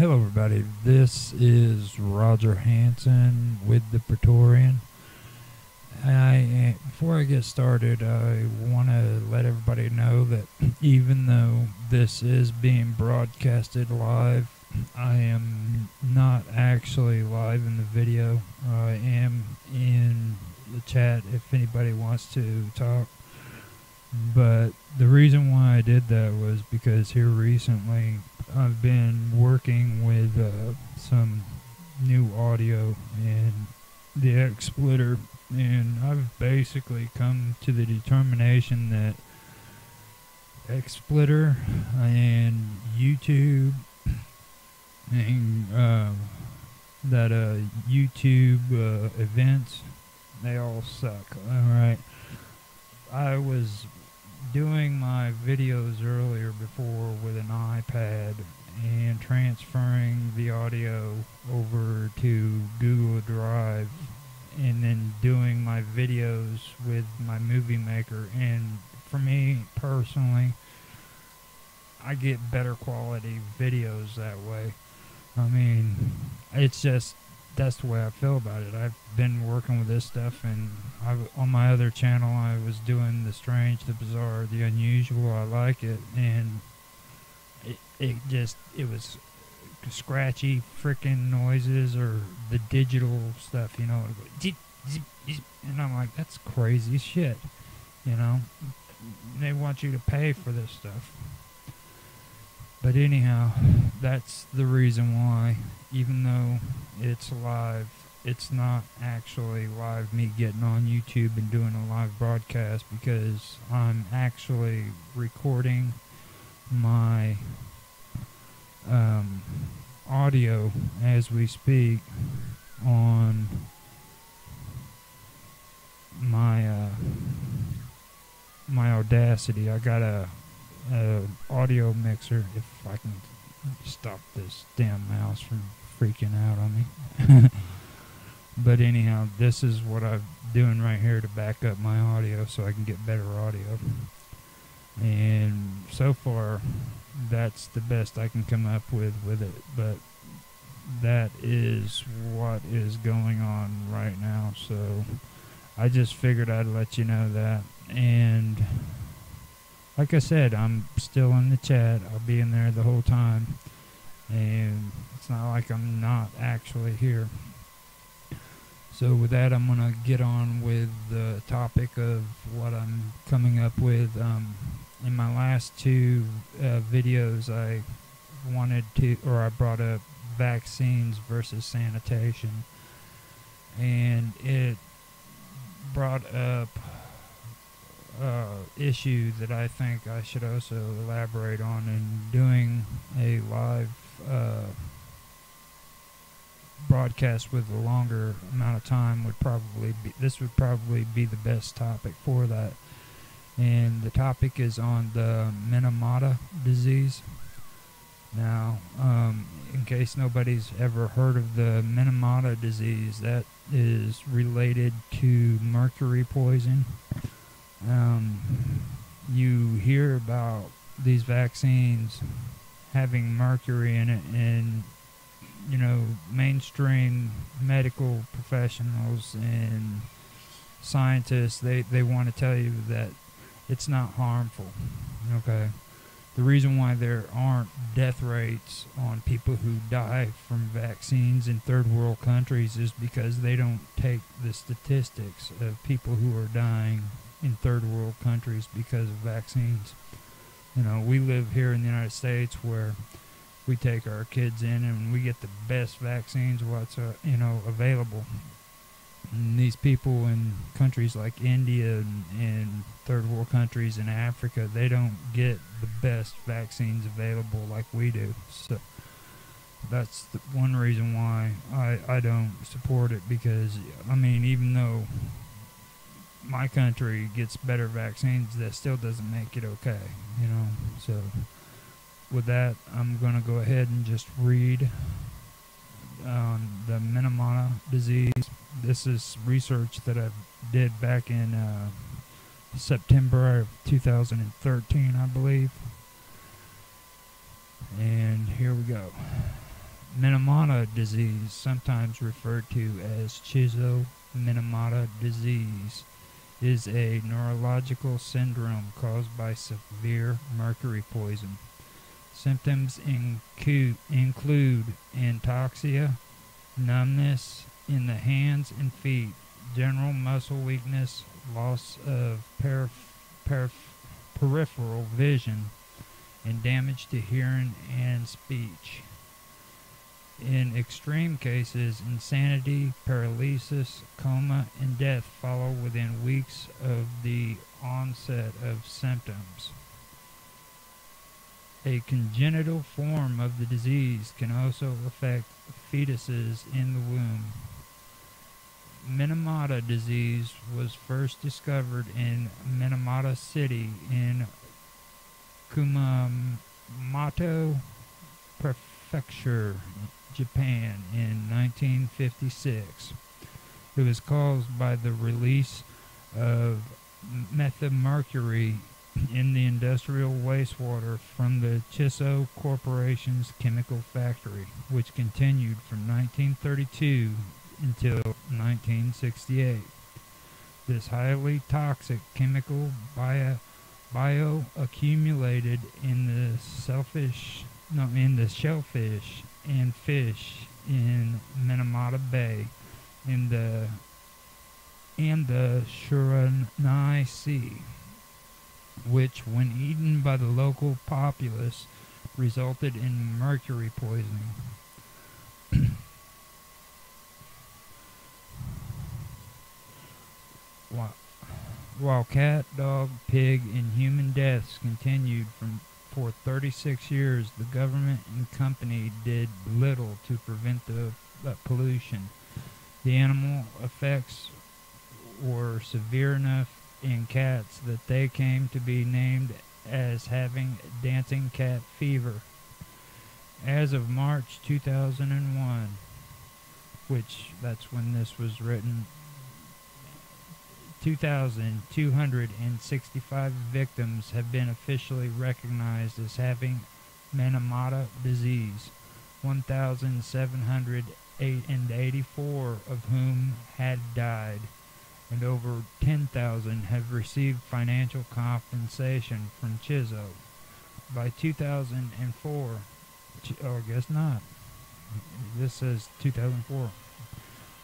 Hello everybody, this is Roger Hansen with the Praetorian. Before I get started, I want to let everybody know that even though this is being broadcasted live, I am not actually live in the video. I am in the chat if anybody wants to talk. But the reason why I did that was because here recently I've been working with some new audio and the X splitter, and I've basically come to the determination that X splitter and YouTube and YouTube events, they all suck. Alright, I was doing my videos earlier before with an iPad and transferring the audio over to Google Drive and then doing my videos with my movie maker, and for me personally, I get better quality videos that way. I mean, it's just, that's the way I feel about it. I've been working with this stuff, and on my other channel I was doing the strange, the bizarre, the unusual. I like it, and it was scratchy freaking noises or the digital stuff, you know. Zip, zip, zip, and I'm like, that's crazy shit, you know. They want you to pay for this stuff. But anyhow, that's the reason why, even though it's live, it's not actually live me getting on YouTube and doing a live broadcast, because I'm actually recording my audio as we speak on my my Audacity. I got a audio mixer. If I can stop this damn mouse from freaking out on me. But anyhow, this is what I'm doing right here to back up my audio so I can get better audio. And so far, that's the best I can come up with it. But that is what is going on right now. So I just figured I'd let you know that. And like I said, I'm still in the chat. I'll be in there the whole time. And it's not like I'm not actually here. So with that, I'm going to get on with the topic of what I'm coming up with. In my last two videos, I brought up vaccines versus sanitation. And it brought up issue that I think I should also elaborate on, and doing a live broadcast with a longer amount of time would probably be the best topic for that. And the topic is on the Minamata Disease. Now, in case nobody's ever heard of the Minamata Disease, that is related to mercury poison. You hear about these vaccines having mercury in it, and you know, mainstream medical professionals and scientists, they want to tell you that it's not harmful. Okay, the reason why there aren't death rates on people who die from vaccines in third world countries is because they don't take the statistics of people who are dying in third world countries because of vaccines. You know, we live here in the United States where we take our kids in and we get the best vaccines available. And these people in countries like India and third world countries in Africa, they don't get the best vaccines available like we do. So that's the one reason why I don't support it, because I mean, even though my country gets better vaccines, that still doesn't make it okay, you know. So with that, I'm going to go ahead and just read on the Minamata Disease. This is research that I did back in September of 2013, I believe. And here we go. Minamata Disease, sometimes referred to as Chisso Disease, is a neurological syndrome caused by severe mercury poison. Symptoms include ataxia, numbness in the hands and feet, general muscle weakness, loss of peripheral vision, and damage to hearing and speech. In extreme cases, insanity, paralysis, coma, and death follow within weeks of the onset of symptoms. A congenital form of the disease can also affect fetuses in the womb. Minamata disease was first discovered in Minamata City in Kumamoto Prefecture, Japan in 1956. It was caused by the release of Methylmercury in the industrial wastewater from the Chisso Corporation's chemical factory, which continued from 1932 until 1968. This highly toxic chemical bioaccumulated in the shellfish and fish in Minamata Bay in the and the Shiranui Sea, which, when eaten by the local populace, resulted in mercury poisoning. While cat, dog, pig, and human deaths continued for 36 years, the government and company did little to prevent the pollution. The animal effects were severe enough in cats that they came to be named as having dancing cat fever. As of March 2001, which that's when this was written, 2,265 victims have been officially recognized as having Minamata Disease, 1,784 of whom had died, and over 10,000 have received financial compensation from Chisso. By 2004, I guess not. This says 2004.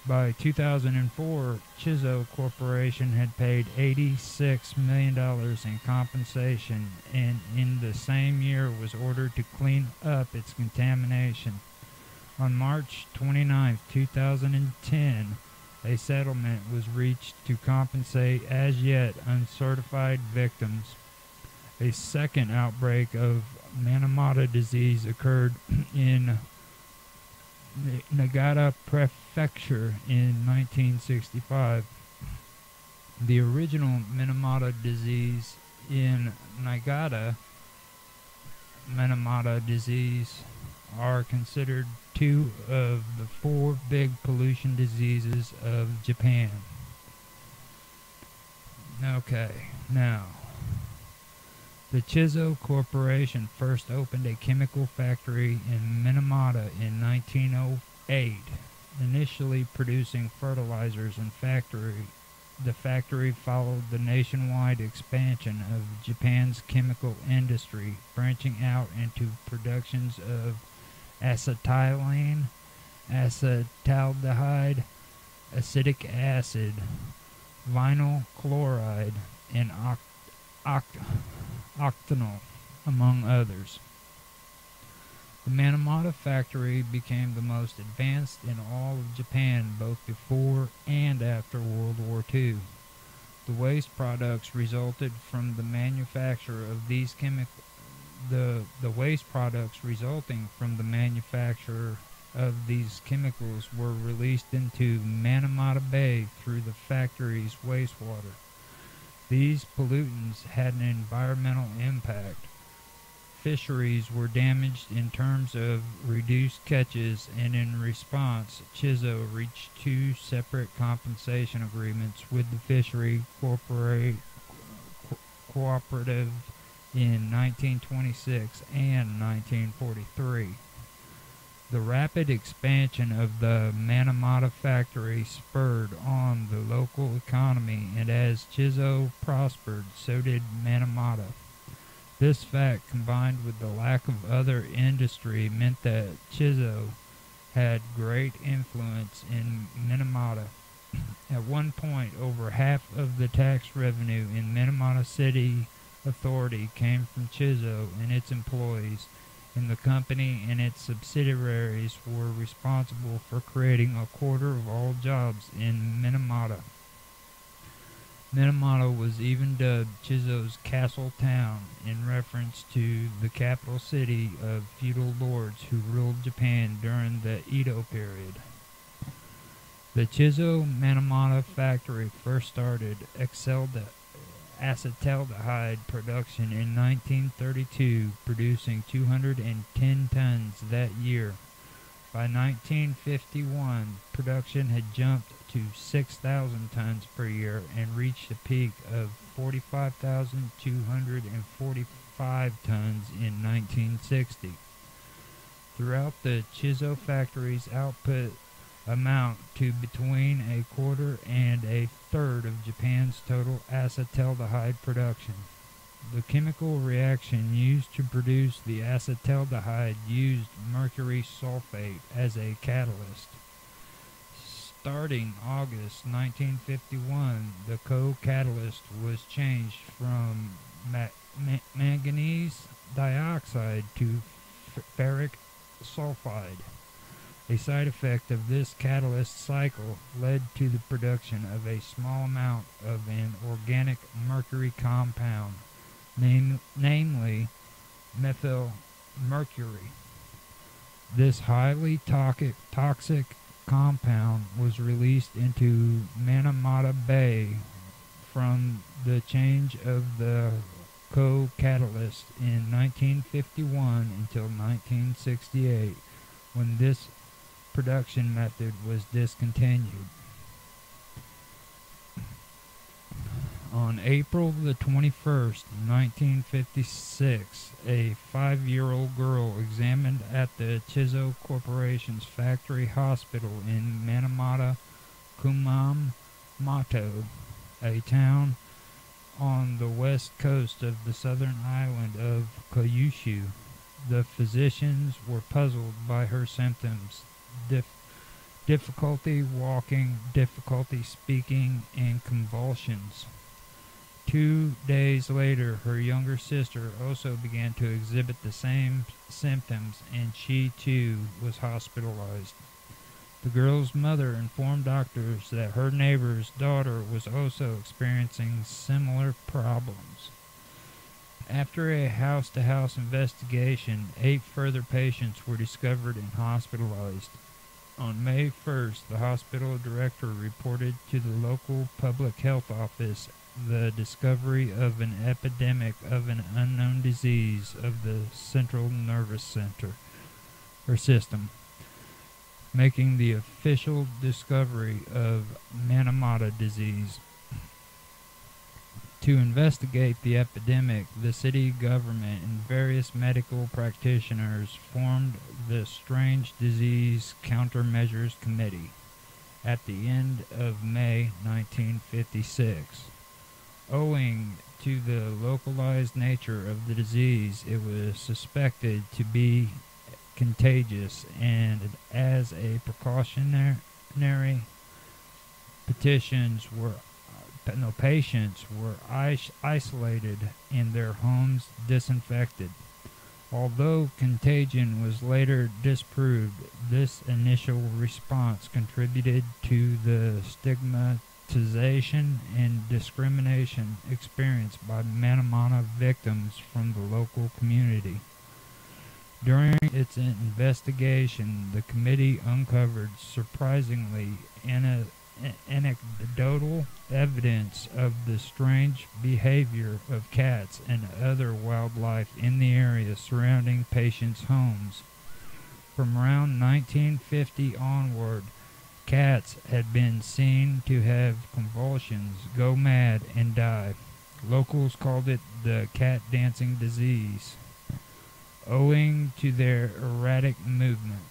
By 2004, Chisso Corporation had paid $86 million in compensation, and in the same year was ordered to clean up its contamination. On March 29, 2010, a settlement was reached to compensate as yet uncertified victims. A second outbreak of Minamata disease occurred in Nagata Prefecture in 1965. The original Minamata disease in Minamata disease are considered two of the four big pollution diseases of Japan. Okay, now, the Chisso Corporation first opened a chemical factory in Minamata in 1908, initially producing fertilizers and The factory followed the nationwide expansion of Japan's chemical industry, branching out into productions of acetylene, acetaldehyde, acetic acid, vinyl chloride, and octanol, among others. The Minamata factory became the most advanced in all of Japan both before and after World War II. The waste products resulted from the manufacture of these the waste products resulting from the manufacture of these chemicals were released into Minamata Bay through the factory's wastewater. These pollutants had an environmental impact. Fisheries were damaged in terms of reduced catches, and in response, Chisso reached two separate compensation agreements with the fishery cooperative in 1926 and 1943. The rapid expansion of the Minamata factory spurred on the local economy, and as Chisso prospered, so did Minamata. This fact, combined with the lack of other industry, meant that Chisso had great influence in Minamata. At one point, over half of the tax revenue in Minamata City Authority came from Chisso and its employees, and the company and its subsidiaries were responsible for creating a quarter of all jobs in Minamata. Minamata was even dubbed Chisso's Castle Town in reference to the capital city of feudal lords who ruled Japan during the Edo period. The Chisso Minamata factory first started acetaldehyde production in 1932, producing 210 tons that year. By 1951, production had jumped to 6,000 tons per year and reached a peak of 45,245 tons in 1960. Throughout the Chisso factory's output amount to between a quarter and a third of Japan's total acetaldehyde production. The chemical reaction used to produce the acetaldehyde used mercury sulfate as a catalyst. Starting August 1951, the co-catalyst was changed from manganese dioxide to ferric sulfide. A side effect of this catalyst cycle led to the production of a small amount of an organic mercury compound, namely Methylmercury. This highly toxic compound was released into Minamata Bay from the change of the co-catalyst in 1951 until 1968, when this production method was discontinued. On April the 21st, 1956, a 5-year-old girl examined at the Chisso Corporation's factory hospital in Minamata, Kumamoto, a town on the west coast of the southern island of Kyushu. The physicians were puzzled by her symptoms: difficulty walking, difficulty speaking, and convulsions. 2 days later, her younger sister also began to exhibit the same symptoms, and she too was hospitalized. The girl's mother informed doctors that her neighbor's daughter was also experiencing similar problems. After a house-to-house investigation, 8 further patients were discovered and hospitalized. On May 1st, the hospital director reported to the local public health office the discovery of an epidemic of an unknown disease of the central nervous system, making the official discovery of Minamata Disease. To investigate the epidemic, the city government and various medical practitioners formed the Strange Disease Countermeasures Committee at the end of May 1956. Owing to the localized nature of the disease, it was suspected to be contagious, and as a precautionary patients were isolated and their homes disinfected. Although contagion was later disproved, this initial response contributed to the stigmatization and discrimination experienced by Minamata victims from the local community. During its investigation, the committee uncovered surprisingly anecdotal evidence of the strange behavior of cats and other wildlife in the area surrounding patients' homes. From around 1950 onward, cats had been seen to have convulsions, go mad, and die. Locals called it the cat dancing disease, owing to their erratic movement.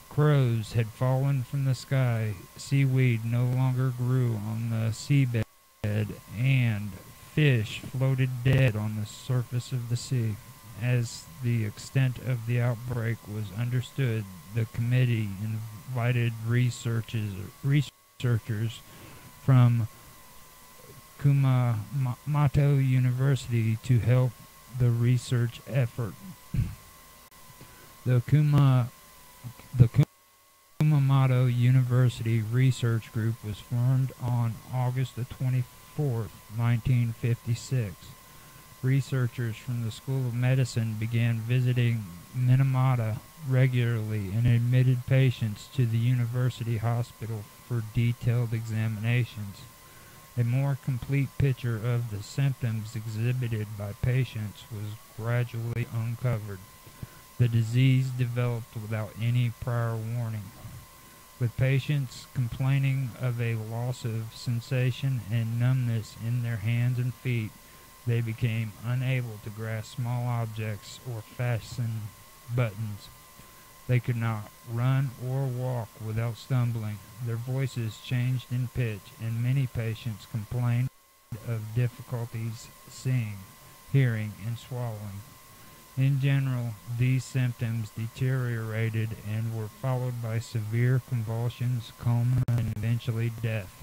Crows had fallen from the sky, seaweed no longer grew on the seabed, and fish floated dead on the surface of the sea. As the extent of the outbreak was understood, the committee invited researchers from Kumamoto University to help the research effort. The Kumamoto University Research Group was formed on August the 24th, 1956. Researchers from the School of Medicine began visiting Minamata regularly and admitted patients to the university hospital for detailed examinations. A more complete picture of the symptoms exhibited by patients was gradually uncovered. The disease developed without any prior warning, with patients complaining of a loss of sensation and numbness in their hands and feet. They became unable to grasp small objects or fasten buttons. They could not run or walk without stumbling. Their voices changed in pitch, and many patients complained of difficulties seeing, hearing, and swallowing. In general, these symptoms deteriorated and were followed by severe convulsions, coma, and eventually death.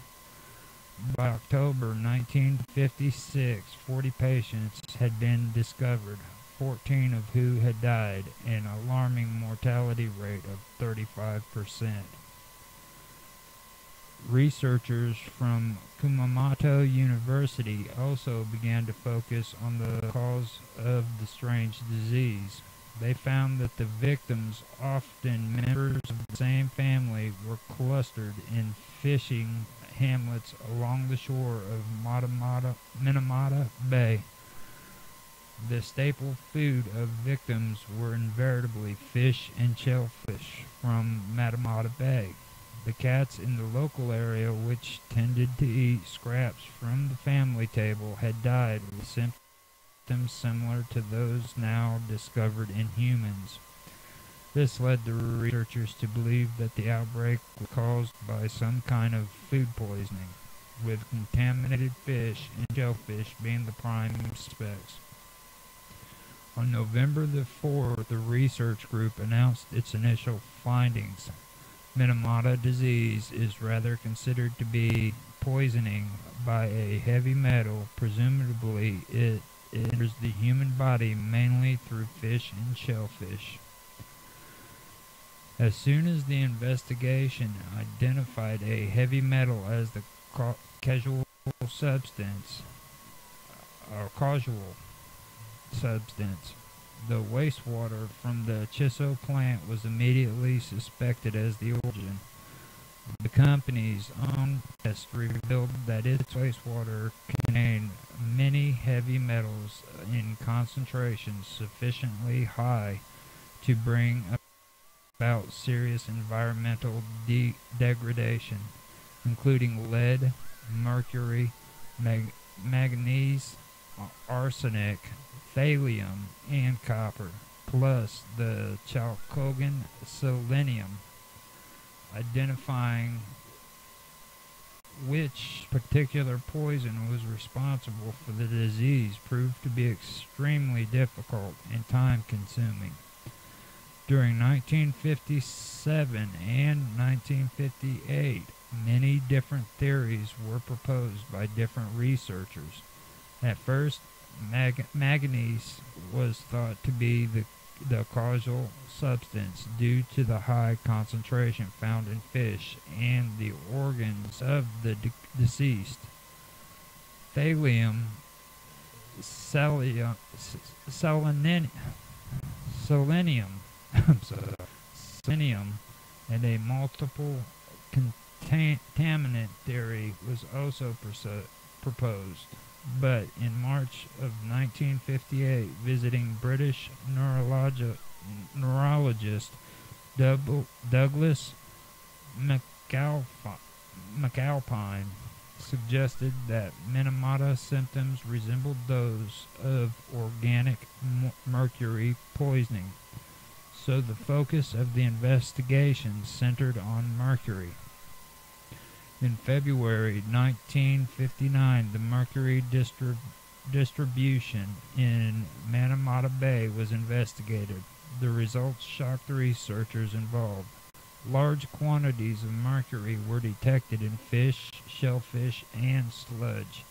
By October 1956, 40 patients had been discovered, 14 of who had died, an alarming mortality rate of 35%. Researchers from Kumamoto University also began to focus on the cause of the strange disease. They found that the victims, often members of the same family, were clustered in fishing hamlets along the shore of Minamata Bay. The staple food of victims were invariably fish and shellfish from Minamata Bay. The cats in the local area, which tended to eat scraps from the family table, had died with symptoms similar to those now discovered in humans. This led the researchers to believe that the outbreak was caused by some kind of food poisoning, with contaminated fish and shellfish being the prime suspects. On November the 4th, the research group announced its initial findings. Minamata disease is rather considered to be poisoning by a heavy metal. Presumably, it enters the human body mainly through fish and shellfish. As soon as the investigation identified a heavy metal as the causal substance, the wastewater from the Chisso plant was immediately suspected as the origin. The company's own test revealed that its wastewater contained many heavy metals in concentrations sufficiently high to bring about serious environmental degradation, including lead, mercury, manganese, arsenic, thallium, and copper, plus the chalcogen selenium. Identifying which particular poison was responsible for the disease proved to be extremely difficult and time-consuming. During 1957 and 1958, many different theories were proposed by different researchers. At first, manganese was thought to be the causal substance due to the high concentration found in fish and the organs of the deceased. Thallium, selenium, selenium, and a multiple contaminant theory was also proposed. But in March of 1958, visiting British neurologist Douglas McAlpine suggested that Minamata symptoms resembled those of organic mercury poisoning. So the focus of the investigation centered on mercury. In February 1959, the mercury distribution in Minamata Bay was investigated. The results shocked the researchers involved. Large quantities of mercury were detected in fish, shellfish, and sludge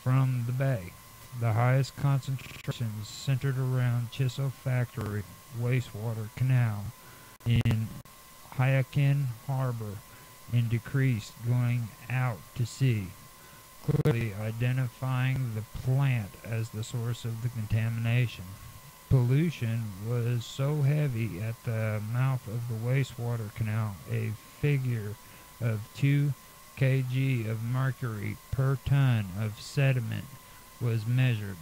from the bay. The highest concentrations centered around Chisso Factory Wastewater Canal in Hyakin Harbor and decreased going out to sea, clearly identifying the plant as the source of the contamination. Pollution was so heavy at the mouth of the wastewater canal, a figure of 2 kg of mercury per ton of sediment was measured,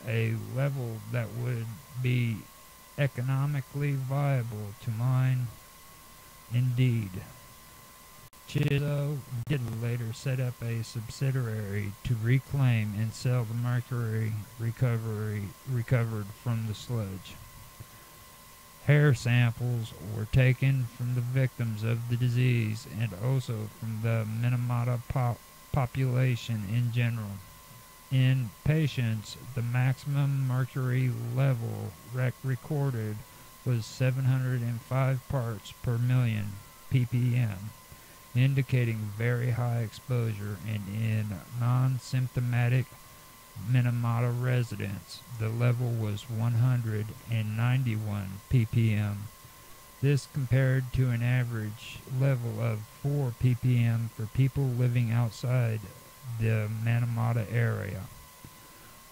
a level that would be economically viable to mine. Indeed, Chisso did later set up a subsidiary to reclaim and sell the mercury recovered from the sludge. Hair samples were taken from the victims of the disease and also from the Minamata population in general. In patients, the maximum mercury level recorded was 705 parts per million ppm, indicating very high exposure, and in non-symptomatic Minamata residents, the level was 191 ppm. This compared to an average level of 4 ppm for people living outside the Minamata area.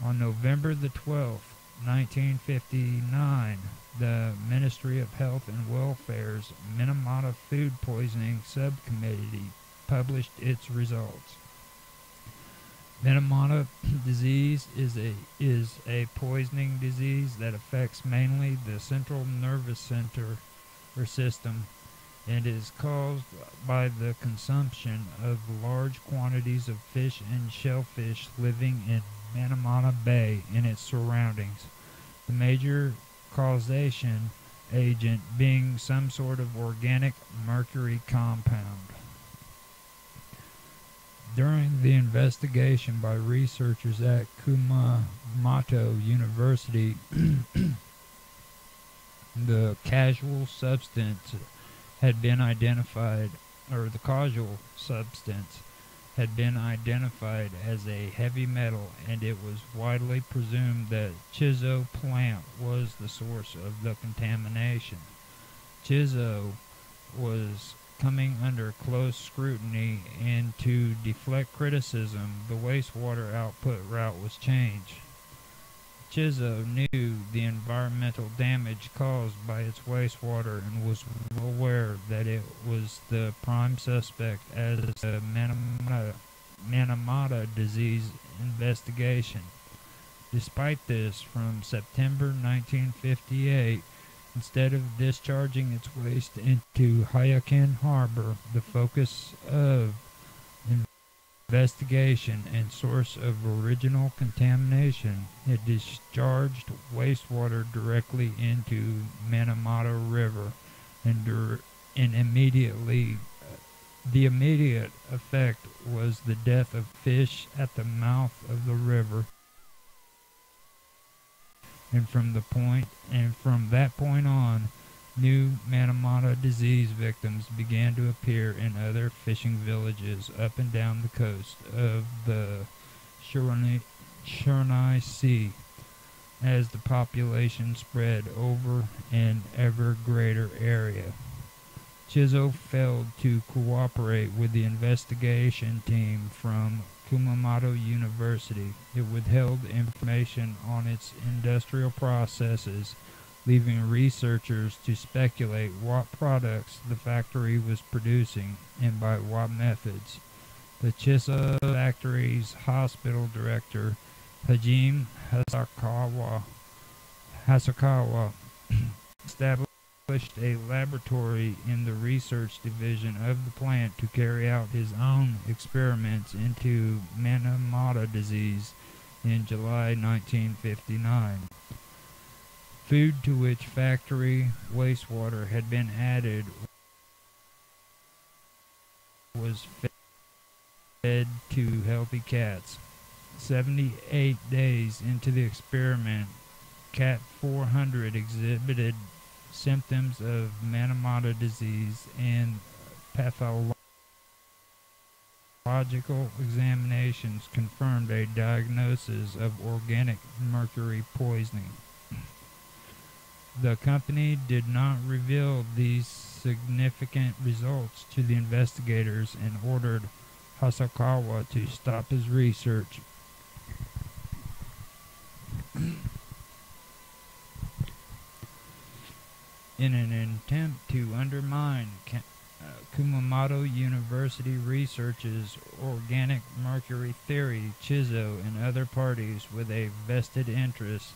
On November the 12th, 1959, the Ministry of Health and Welfare's Minamata Food Poisoning Subcommittee published its results. Minamata disease is a poisoning disease that affects mainly the central nervous center or system, and is caused by the consumption of large quantities of fish and shellfish living in Minamata Bay and its surroundings. The major causation agent being some sort of organic mercury compound. During the investigation by researchers at Kumamoto University, the causal substance had been identified as a heavy metal, and it was widely presumed that Chisso plant was the source of the contamination. Chisso was coming under close scrutiny, and to deflect criticism, the wastewater output route was changed. Chisso knew the environmental damage caused by its wastewater and was aware that it was the prime suspect as the Minamata Disease investigation. Despite this, from September 1958, instead of discharging its waste into Hyakin Harbor, the focus of investigation and source of original contamination, it discharged wastewater directly into Minamata River, and immediately the immediate effect was the death of fish at the mouth of the river. And from that point on, new Minamata disease victims began to appear in other fishing villages up and down the coast of the Shiranui Sea as the population spread over an ever greater area. Chisso failed to cooperate with the investigation team from Kumamoto University. It withheld information on its industrial processes, leaving researchers to speculate what products the factory was producing and by what methods. The Chisso factory's hospital director, Hajime Hasakawa, established a laboratory in the research division of the plant to carry out his own experiments into Minamata disease in July 1959. Food to which factory wastewater had been added was fed to healthy cats. 78 days into the experiment, cat 400 exhibited symptoms of Minamata disease, and pathological examinations confirmed a diagnosis of organic mercury poisoning. The company did not reveal these significant results to the investigators and ordered Hasakawa to stop his research. In an attempt to undermine Kumamoto University research's organic mercury theory, Chisso and other parties with a vested interest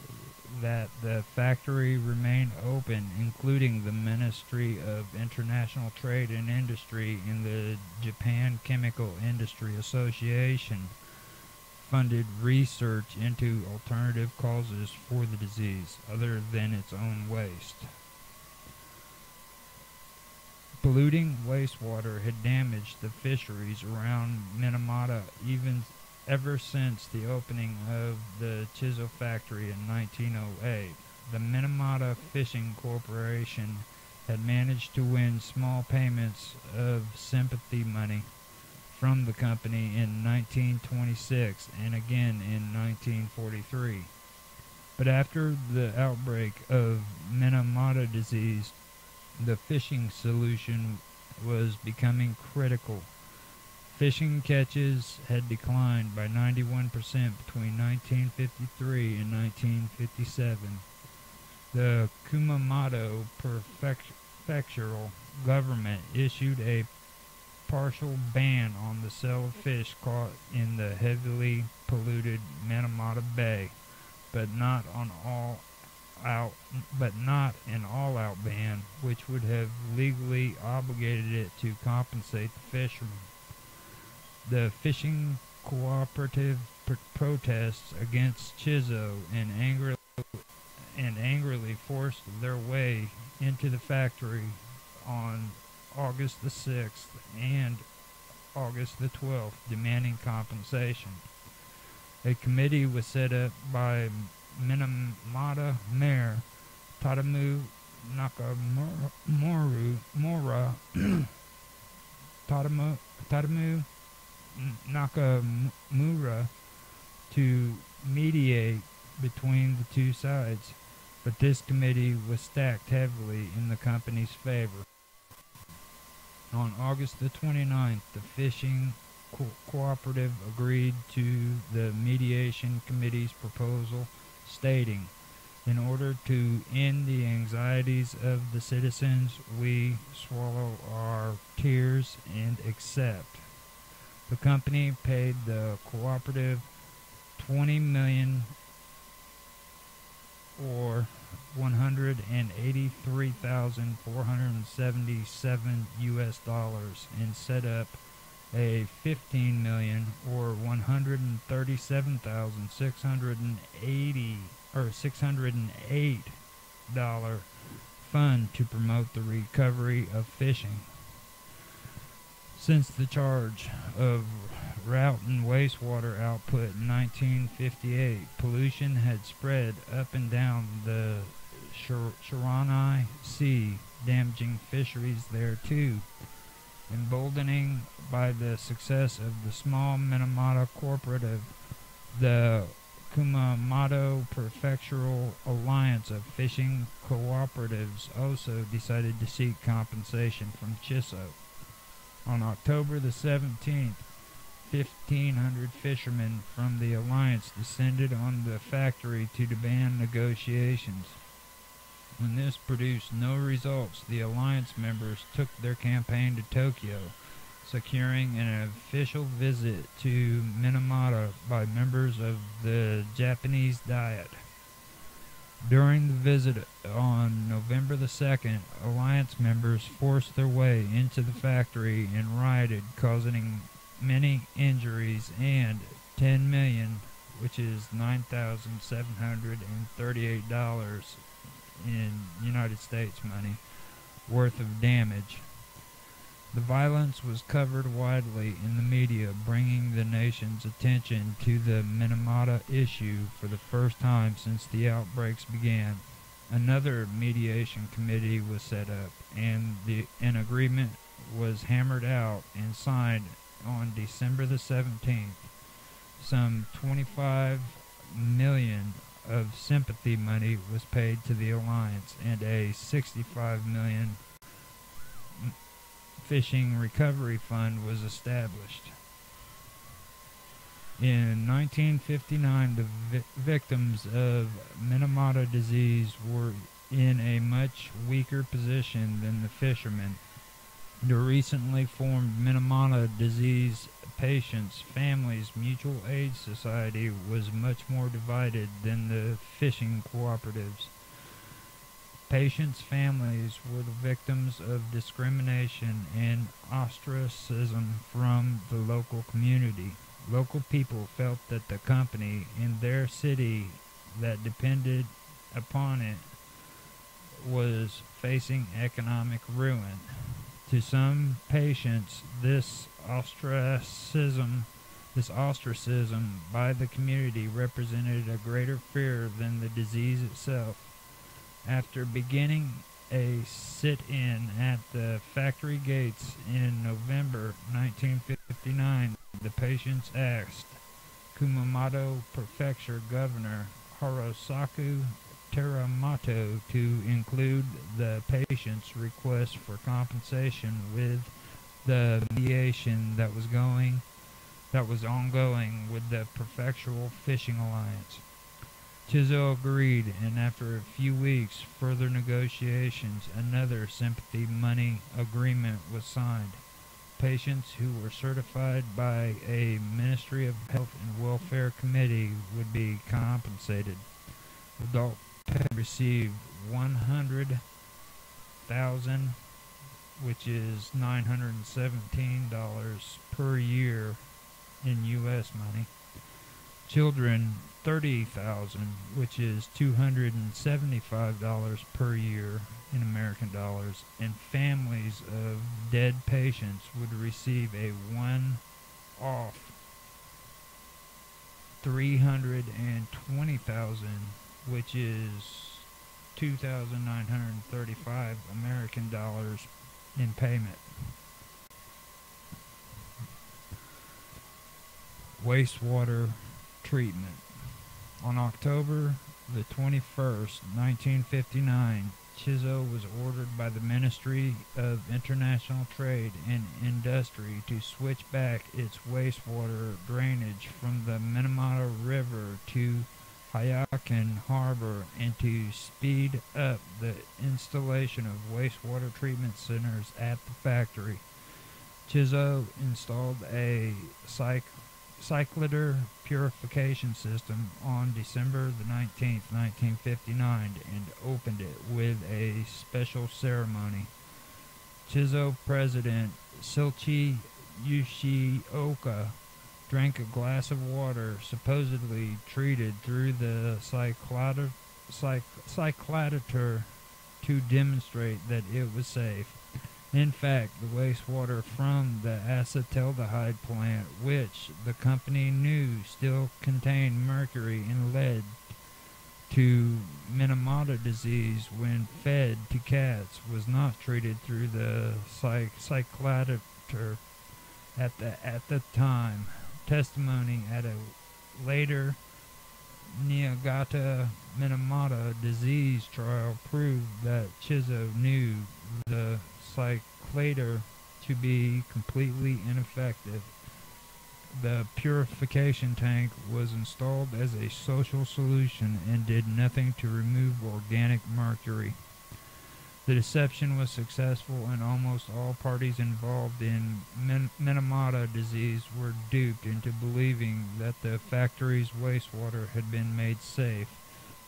that the factory remain open, including the Ministry of International Trade and Industry and the Japan Chemical Industry Association, funded research into alternative causes for the disease other than its own waste. Polluting wastewater had damaged the fisheries around Minamata, even ever since the opening of the Chisso factory in 1908. The Minamata Fishing Corporation had managed to win small payments of sympathy money from the company in 1926 and again in 1943. But after the outbreak of Minamata Disease, the fishing solution was becoming critical. Fishing catches had declined by 91% between 1953 and 1957. The Kumamoto prefectural government issued a partial ban on the sale of fish caught in the heavily polluted Minamata Bay, but not an all-out ban, which would have legally obligated it to compensate the fishermen. The fishing cooperative protests against Chisso and angrily forced their way into the factory on August the 6th and August the 12th, demanding compensation. A committee was set up by Minamata Mayor Tadamu Tadamu Nakamura to mediate between the two sides, but this committee was stacked heavily in the company's favor. On August the 29th, the fishing cooperative agreed to the mediation committee's proposal, stating, "In order to end the anxieties of the citizens, we swallow our tears and accept." The company paid the cooperative $20 million or $183,477 US and set up a $15 million or $608 fund to promote the recovery of fishing. Since the charge of routing wastewater output in 1958, pollution had spread up and down the Shiranui Sea, damaging fisheries there too. Emboldening by the success of the small Minamata cooperative, the Kumamoto Prefectural Alliance of Fishing Cooperatives also decided to seek compensation from Chisso. On October the 17th, 1,500 fishermen from the alliance descended on the factory to demand negotiations. When this produced no results, the alliance members took their campaign to Tokyo, securing an official visit to Minamata by members of the Japanese Diet. During the visit on November the 2nd, alliance members forced their way into the factory and rioted, causing many injuries and $10 million, which is $9,738 in United States money, worth of damage. The violence was covered widely in the media, bringing the nation's attention to the Minamata issue for the first time since the outbreaks began. Another mediation committee was set up, and an agreement was hammered out and signed on December the 17th. Some $25 million of sympathy money was paid to the alliance, and a $65 million fishing recovery fund was established. In 1959, the victims of Minamata disease were in a much weaker position than the fishermen. The recently formed Minamata Disease Patients Families Mutual Aid Society was much more divided than the fishing cooperatives. Patients' families were the victims of discrimination and ostracism from the local community. Local people felt that the company in their city that depended upon it was facing economic ruin. To some patients, this ostracism This ostracism by the community represented a greater fear than the disease itself. After beginning a sit-in at the factory gates in November 1959, the patients asked Kumamoto Prefecture Governor Hirosaku Teramoto to include the patient's request for compensation with the mediation that was ongoing with the Prefectural Fishing Alliance. Chisso agreed, and after a few weeks further negotiations, another sympathy money agreement was signed. Patients who were certified by a Ministry of Health and Welfare committee would be compensated. Adult patients received 100,000, which is $917 per year in U.S. money. Children, 30,000, which is $275 per year in American dollars, and families of dead patients would receive a one-off 320,000, which is 2,935 American dollars in payment. Wastewater treatment. On October the 21st, 1959, Chisso was ordered by the Ministry of International Trade and Industry to switch back its wastewater drainage from the Minamata River to Hyakin Harbor and to speed up the installation of wastewater treatment centers at the factory. Chisso installed a cyclider purification system on December the 19th, 1959, and opened it with a special ceremony. Chisso President Silchi Yoshioka drank a glass of water supposedly treated through the cyclider to demonstrate that it was safe. In fact, the wastewater from the acetaldehyde plant, which the company knew still contained mercury and led to Minamata disease when fed to cats, was not treated through the cyclider at the time. Testimony at a later Niigata Minamata disease trial proved that Chisso knew the cyclider to be completely ineffective. The purification tank was installed as a social solution and did nothing to remove organic mercury. The deception was successful, and almost all parties involved in Minamata disease were duped into believing that the factory's wastewater had been made safe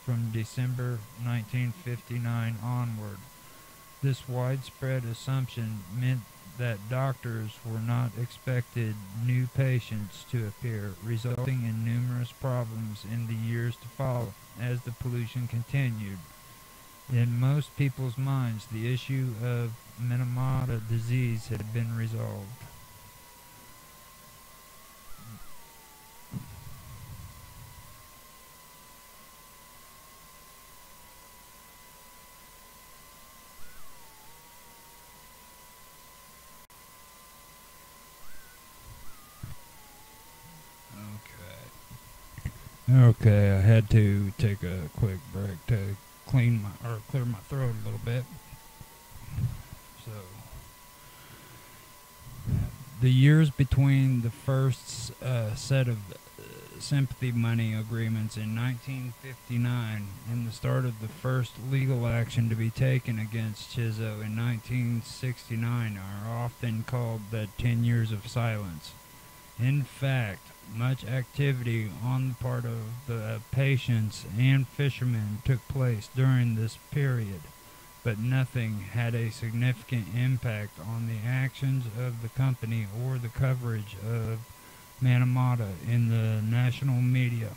from December 1959 onward. This widespread assumption meant that doctors were not expected new patients to appear, resulting in numerous problems in the years to follow as the pollution continued. In most people's minds, the issue of Minamata disease had been resolved. Okay, I had to take a quick break to clear my throat a little bit. So, the years between the first set of sympathy money agreements in 1959 and the start of the first legal action to be taken against Chisso in 1969 are often called the 10 years of silence. In fact, much activity on the part of the patients and fishermen took place during this period, but nothing had a significant impact on the actions of the company or the coverage of Minamata in the national media.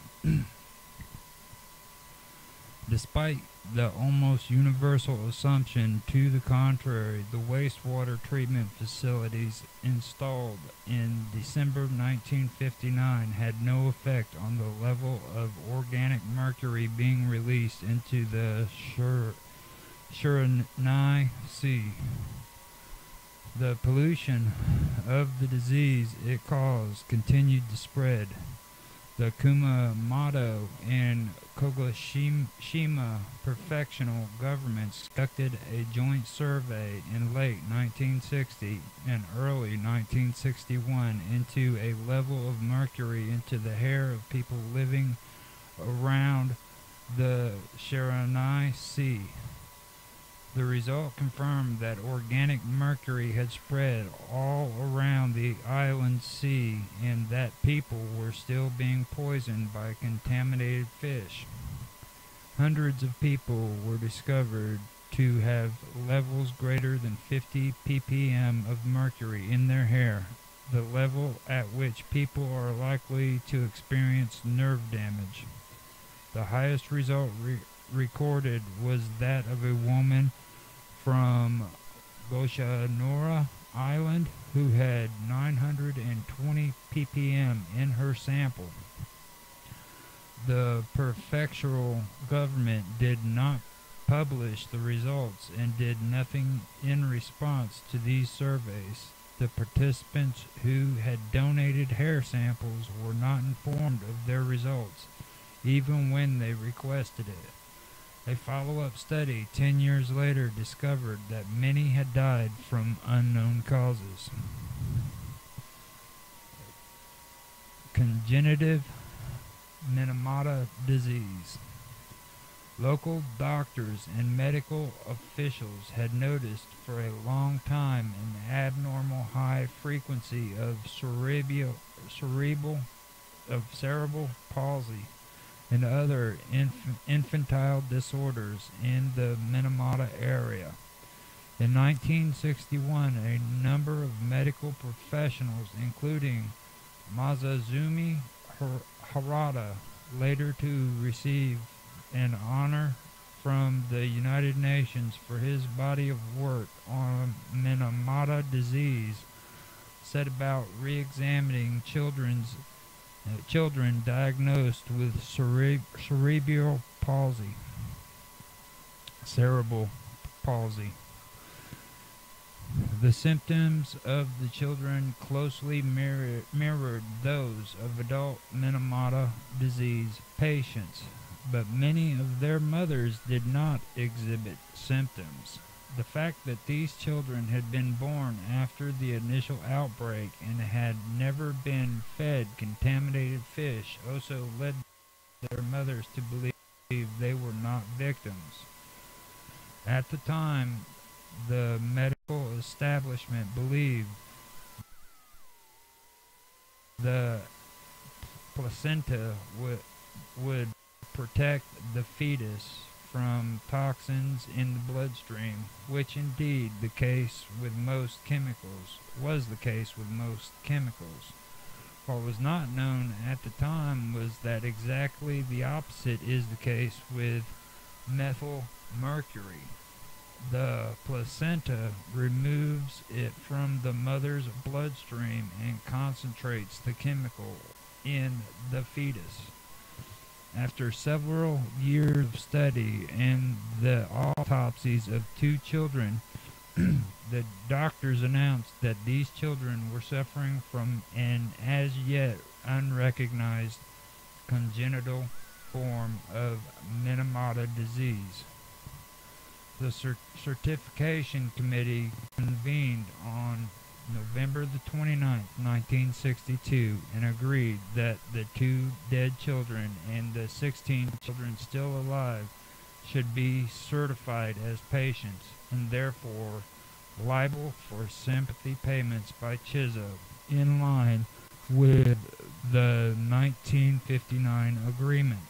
Despite the almost universal assumption to the contrary, the wastewater treatment facilities installed in December 1959 had no effect on the level of organic mercury being released into the Shiranui Sea. The pollution of the disease it caused continued to spread. The Kumamoto and Kogoshima prefectural governments conducted a joint survey in late 1960 and early 1961 into a level of mercury into the hair of people living around the Shiranui Sea. The result confirmed that organic mercury had spread all around the island sea and that people were still being poisoned by contaminated fish. Hundreds of people were discovered to have levels greater than 50 ppm of mercury in their hair, the level at which people are likely to experience nerve damage. The highest result recorded was that of a woman from Goshanora Island who had 920 ppm in her sample. The prefectural government did not publish the results and did nothing in response to these surveys. The participants who had donated hair samples were not informed of their results, even when they requested it. A follow-up study 10 years later discovered that many had died from unknown causes. Congenitive Minamata Disease. Local doctors and medical officials had noticed for a long time an abnormal high frequency of cerebral palsy and other infantile disorders in the Minamata area. In 1961, a number of medical professionals, including Masazumi Harada, later to receive an honor from the United Nations for his body of work on Minamata disease, set about re-examining children diagnosed with cerebral palsy. The symptoms of the children closely mirrored those of adult Minamata disease patients, but many of their mothers did not exhibit symptoms. The fact that these children had been born after the initial outbreak and had never been fed contaminated fish also led their mothers to believe they were not victims. At the time, the medical establishment believed the placenta would protect the fetus from toxins in the bloodstream, which indeed was the case with most chemicals. What was not known at the time was that exactly the opposite is the case with methylmercury. The placenta removes it from the mother's bloodstream and concentrates the chemical in the fetus. After several years of study and the autopsies of 2 children, the doctors announced that these children were suffering from an as yet unrecognized congenital form of Minamata disease. The certification committee convened on November the 29th, 1962, and agreed that the 2 dead children and the 16 children still alive should be certified as patients and therefore liable for sympathy payments by Chisso, in line with the 1959 agreement.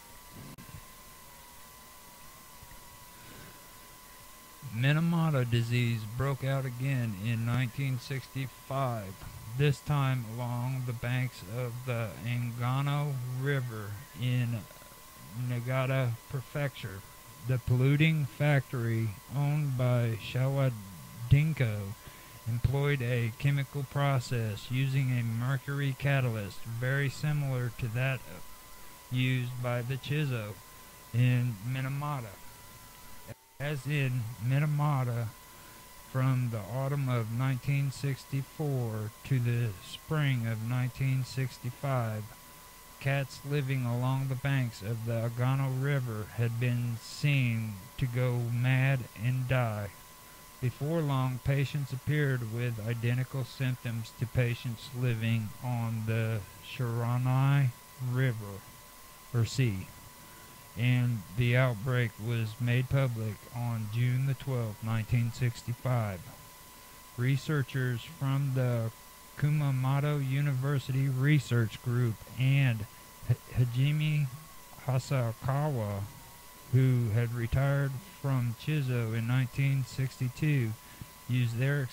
Minamata disease broke out again in 1965, this time along the banks of the Angano River in Niigata Prefecture. The polluting factory owned by Shawadinko employed a chemical process using a mercury catalyst very similar to that used by the Chisso in Minamata. As in Minamata, from the autumn of 1964 to the spring of 1965, cats living along the banks of the Agano River had been seen to go mad and die. Before long, patients appeared with identical symptoms to patients living on the Shiranui River or Sea, and the outbreak was made public on June the 12th, 1965. Researchers from the Kumamoto University Research Group and Hajime Hasakawa, who had retired from Chisso in 1962, used their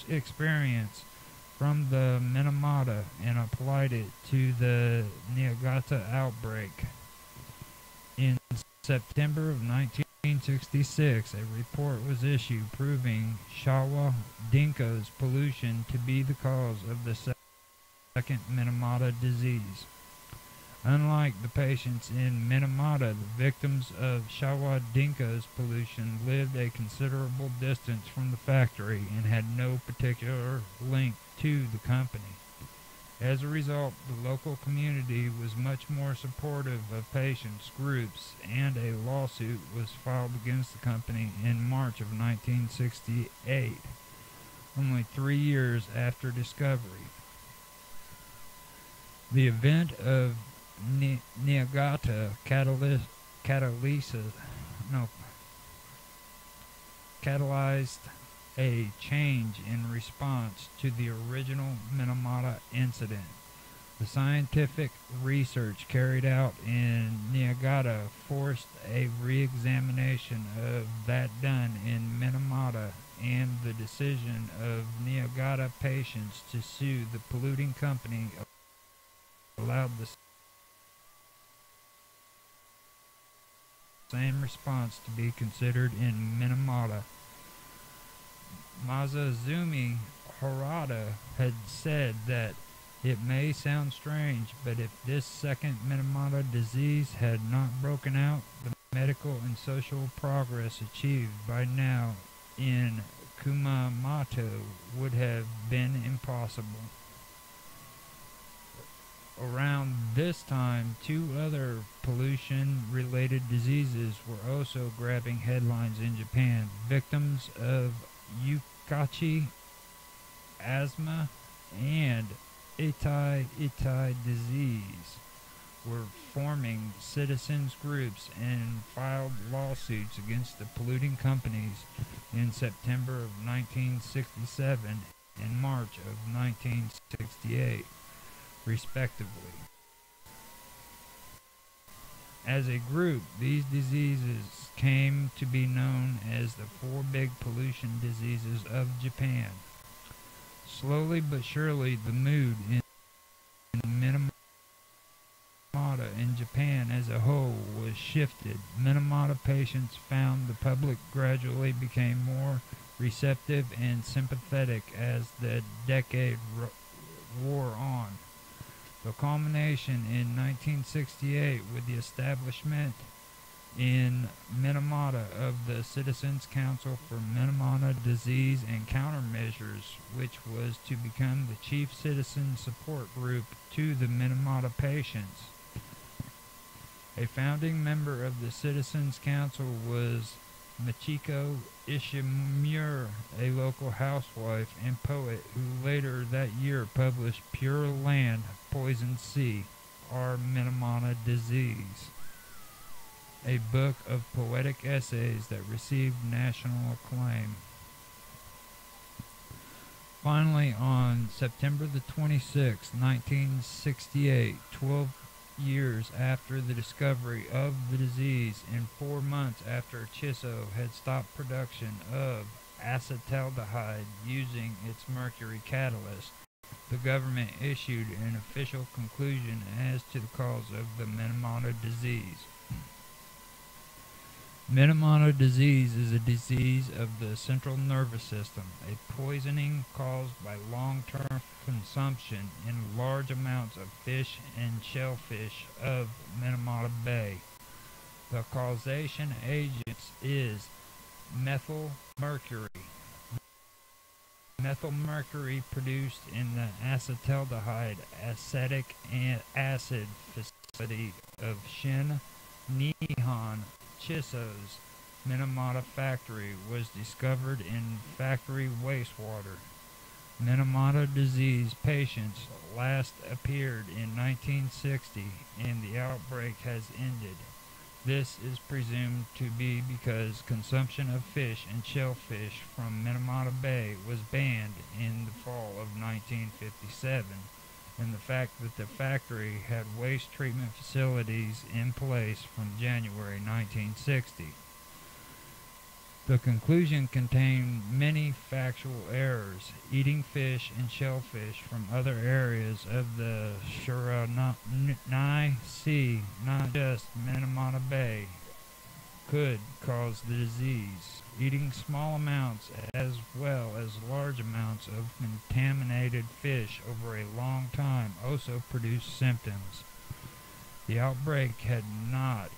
experience from the Minamata and applied it to the Niigata outbreak. In September of 1966, a report was issued proving Shawa Dinko's pollution to be the cause of the second Minamata disease. Unlike the patients in Minamata, the victims of Shawa Dinko's pollution lived a considerable distance from the factory and had no particular link to the company. As a result, the local community was much more supportive of patients' groups, and a lawsuit was filed against the company in March of 1968, only 3 years after discovery. The event of Niigata catalyzed a change in response to the original Minamata incident. The scientific research carried out in Niigata forced a re-examination of that done in Minamata, and the decision of Niigata patients to sue the polluting company allowed the same response to be considered in Minamata. Masazumi Harada had said that it may sound strange, but if this second Minamata disease had not broken out, the medical and social progress achieved by now in Kumamoto would have been impossible. Around this time, 2 other pollution-related diseases were also grabbing headlines in Japan. Victims of Yukachi asthma and Itai disease were forming citizens groups and filed lawsuits against the polluting companies in September of 1967 and March of 1968, respectively. As a group, these diseases came to be known as the 4 big pollution diseases of Japan. Slowly but surely, the mood in Minamata and Japan as a whole was shifted. Minamata patients found the public gradually became more receptive and sympathetic as the decade wore on. The culmination in 1968 with the establishment in Minamata of the Citizens Council for Minamata Disease and Countermeasures, which was to become the chief citizen support group to the Minamata patients. A founding member of the Citizens Council was Michiko Ishimura, a local housewife and poet who later that year published Pure Land, Poison Sea, Our Minamata Disease, a book of poetic essays that received national acclaim. Finally, on September the 26th, 1968, 12 years after the discovery of the disease and 4 months after Chisso had stopped production of acetaldehyde using its mercury catalyst, the government issued an official conclusion as to the cause of the Minamata disease. Minamata disease is a disease of the central nervous system, a poisoning caused by long-term consumption in large amounts of fish and shellfish of Minamata Bay. The causation agent is methylmercury. Methylmercury produced in the acetaldehyde acetic acid facility of Shin Nihon Chisso's Minamata factory was discovered in factory wastewater. Minamata disease patients last appeared in 1960 and the outbreak has ended. This is presumed to be because consumption of fish and shellfish from Minamata Bay was banned in the fall of 1957, and the fact that the factory had waste treatment facilities in place from January 1960. The conclusion contained many factual errors. Eating fish and shellfish from other areas of the Shiranui Sea, not just Minamata Bay, could cause the disease. Eating small amounts as well as large amounts of contaminated fish over a long time also produced symptoms. The outbreak had not,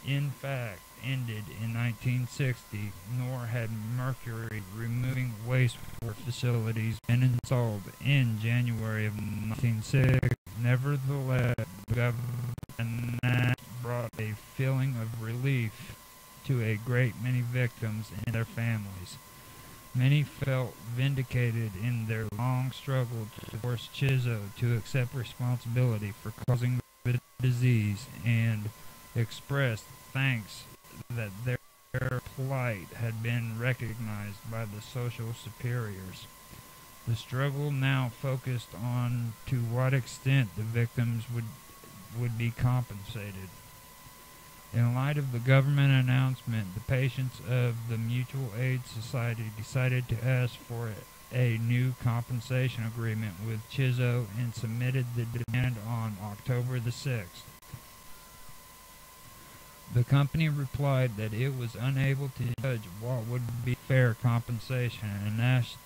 in fact, ended in 1960, nor had Mercury removing wastewater facilities been installed in January of 1960. Nevertheless, the government brought a feeling of relief to a great many victims and their families. Many felt vindicated in their long struggle to force Chisso to accept responsibility for causing the disease and expressed thanks that their plight had been recognized by the social superiors. The struggle now focused on to what extent the victims would be compensated. In light of the government announcement, the patients of the Mutual Aid Society decided to ask for a new compensation agreement with Chisso and submitted the demand on October the 6th. The company replied that it was unable to judge what would be fair compensation and asked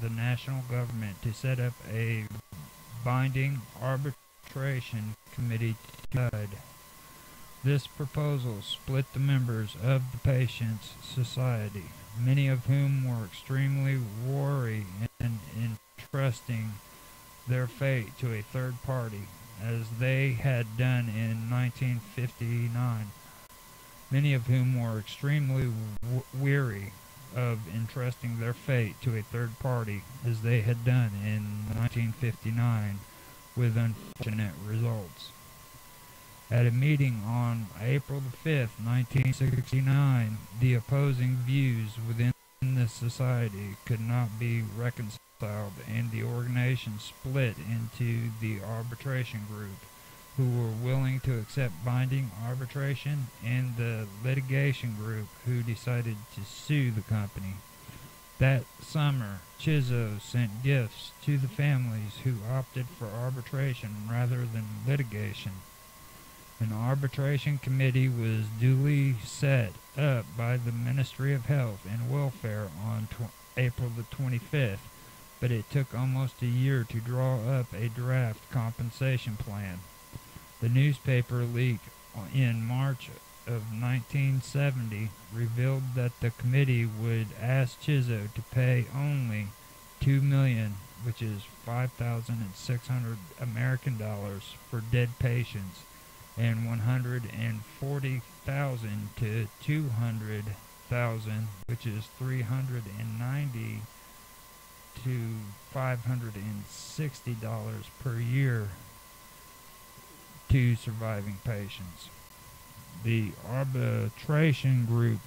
the national government to set up a binding arbitration committee to decide. This proposal split the members of the Patients' Society, many of whom were extremely wary and entrusting their fate to a third party, as they had done in 1959. Many of whom were extremely weary of entrusting their fate to a third party, as they had done in 1959, with unfortunate results. At a meeting on April 5, 1969, the opposing views within the society could not be reconciled, and the organization split into the arbitration group, who were willing to accept binding arbitration, and the litigation group, who decided to sue the company. That summer, Chisso sent gifts to the families who opted for arbitration rather than litigation. An arbitration committee was duly set up by the Ministry of Health and Welfare on April the 25th, but it took almost a year to draw up a draft compensation plan. The newspaper leak in March of 1970 revealed that the committee would ask Chisso to pay only $2 million, which is 5,600 American dollars, for dead patients, and 140,000 to 200,000, which is 390 to $560 per year, to surviving patients. The arbitration groups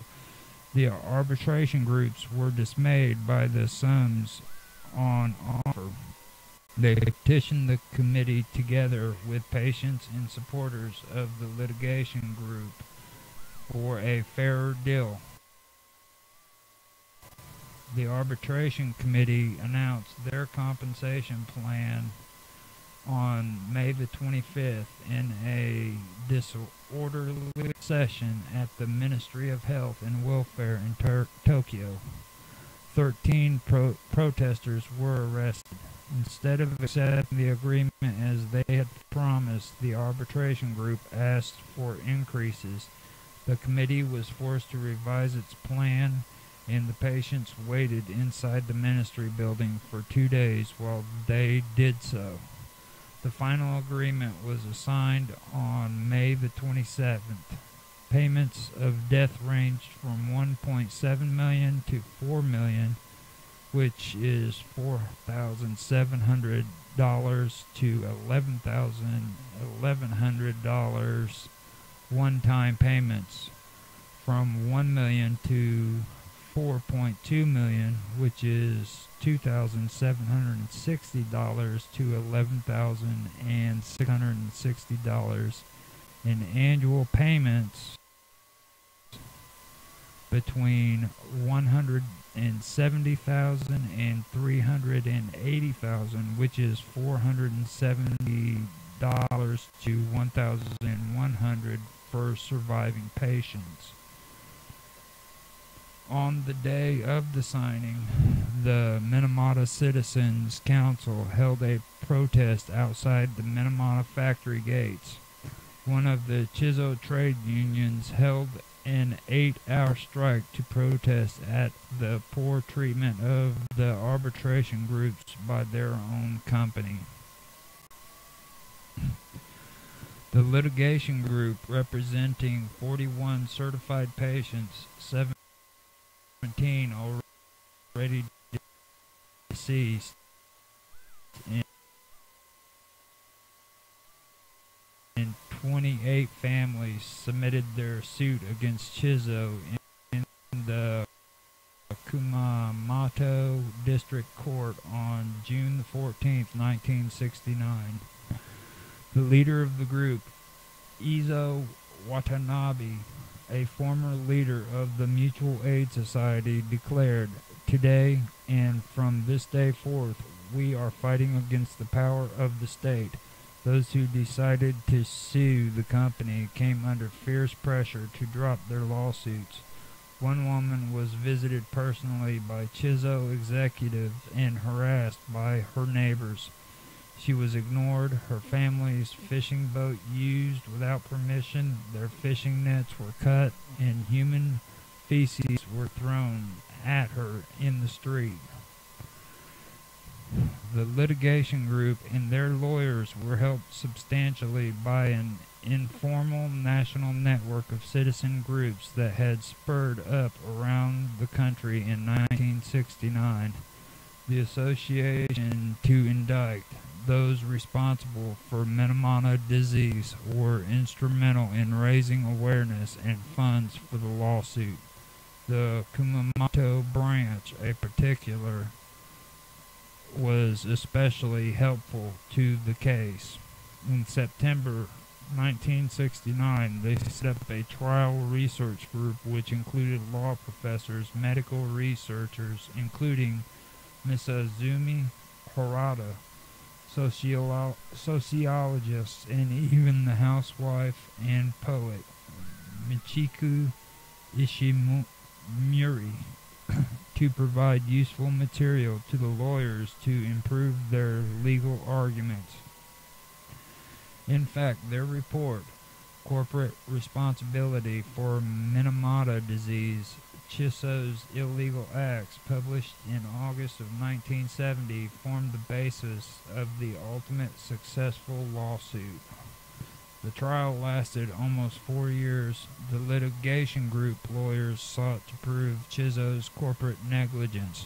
were dismayed by the sums on offer. They petitioned the committee, together with patients and supporters of the litigation group, for a fairer deal. The arbitration committee announced their compensation plan on May the 25th in a disorderly session at the Ministry of Health and Welfare in Tokyo. 13 protesters were arrested. Instead of accepting the agreement as they had promised, the arbitration group asked for increases. The committee was forced to revise its plan, and the patients waited inside the ministry building for 2 days while they did so. The final agreement was signed on May the 27th. Payments of death ranged from $1.7 million to $4 million, which is $4,700 to $11,100 one-time payments, from $1 million to $4.2 million, which is $2,760 to $11,660 in annual payments between $170,000 and $380,000, which is $470 to $1,100 for surviving patients. On the day of the signing, the Minamata Citizens Council held a protest outside the Minamata factory gates. One of the Chisso trade unions held an 8-hour strike to protest at the poor treatment of the arbitration groups by their own company. The litigation group, representing 41 certified patients, 17 already deceased, and 28 families, submitted their suit against Chisso in the Kumamoto District Court on June 14, 1969. The leader of the group, Izo Watanabe, a former leader of the Mutual Aid Society, declared, "Today and from this day forth, we are fighting against the power of the state. Those who decided to sue the company came under fierce pressure to drop their lawsuits. One woman was visited personally by Chisso executives and harassed by her neighbors. She was ignored, her family's fishing boat used without permission, their fishing nets were cut, and human feces were thrown at her in the street." The litigation group and their lawyers were helped substantially by an informal national network of citizen groups that had spurred up around the country in 1969. The association to indict those responsible for Minamata Disease were instrumental in raising awareness and funds for the lawsuit. The Kumamoto branch, in particular, was especially helpful to the case. In September 1969, they set up a trial research group which included law professors, medical researchers, including Misazumi Harada, sociologists, and even the housewife and poet Michiku Ishimori to provide useful material to the lawyers to improve their legal arguments. In fact, their report, Corporate Responsibility for Minamata Disease, Chisso's Illegal Acts, published in August of 1970, formed the basis of the ultimate successful lawsuit. The trial lasted almost 4 years. The litigation group lawyers sought to prove Chisso's corporate negligence.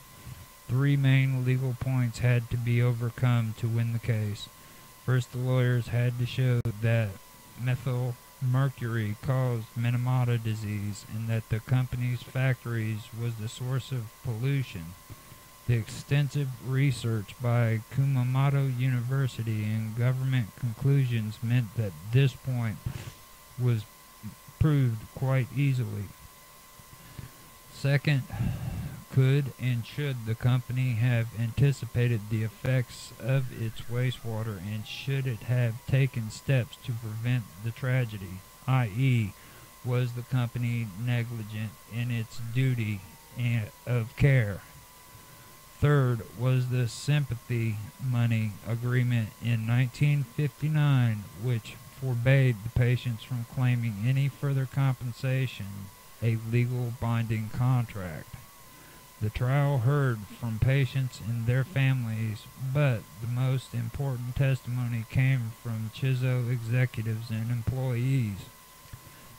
3 main legal points had to be overcome to win the case. First, the lawyers had to show that Methylmercury caused Minamata disease and that the company's factories was the source of pollution. The extensive research by Kumamoto University and government conclusions meant that this point was proved quite easily. Second, Could and should the company have anticipated the effects of its wastewater, and should it have taken steps to prevent the tragedy, i.e., was the company negligent in its duty of care? Third, was the sympathy money agreement in 1959, which forbade the patients from claiming any further compensation, a legal binding contract? The trial heard from patients and their families, but the most important testimony came from Chisso executives and employees.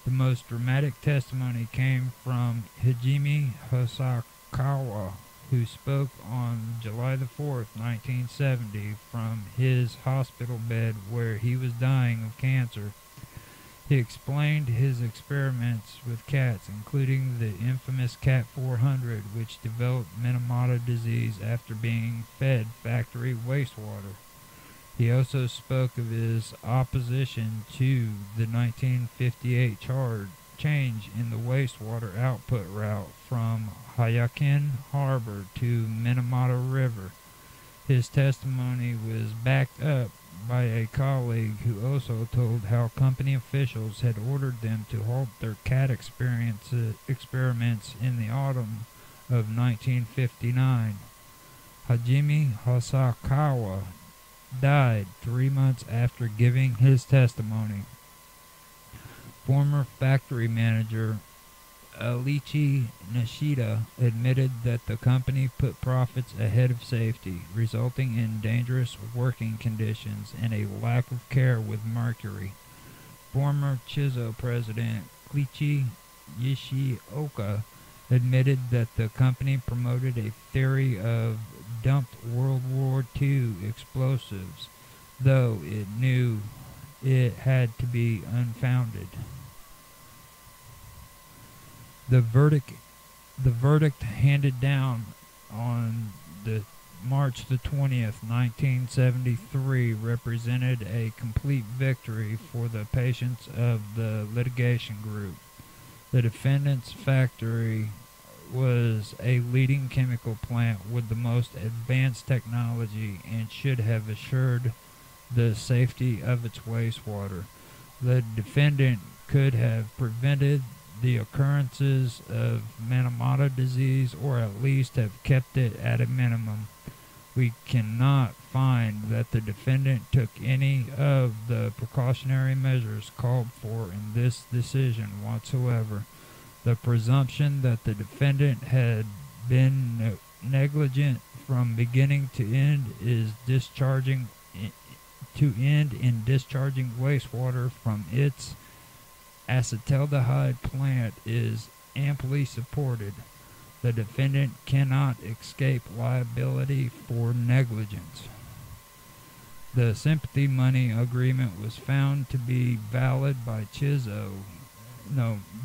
The most dramatic testimony came from Hajime Hosokawa, who spoke on July the 4th, 1970, from his hospital bed where he was dying of cancer. He explained his experiments with cats, including the infamous Cat 400, which developed Minamata Disease after being fed factory wastewater. He also spoke of his opposition to the 1958 change in the wastewater output route from Hyakin Harbor to Minamata River. His testimony was backed up by a colleague who also told how company officials had ordered them to halt their cat experiments in the autumn of 1959. Hajime Hosokawa died 3 months after giving his testimony. Former factory manager Alichi Nishida admitted that the company put profits ahead of safety, resulting in dangerous working conditions and a lack of care with mercury. Former Chisso president Kiichi Yoshioka admitted that the company promoted a theory of dumped World War II explosives, though it knew it had to be unfounded. The verdict handed down on the March the 20th, 1973, represented a complete victory for the patients of the litigation group. The defendant's factory was a leading chemical plant with the most advanced technology and should have assured the safety of its wastewater. The defendant could have prevented the occurrences of Minamata disease, or at least have kept it at a minimum. We cannot find that the defendant took any of the precautionary measures called for in this decision whatsoever. The presumption that the defendant had been negligent from beginning to end in discharging wastewater from its acetaldehyde plant is amply supported. The defendant cannot escape liability for negligence. The sympathy money agreement was found to be valid by Chisso.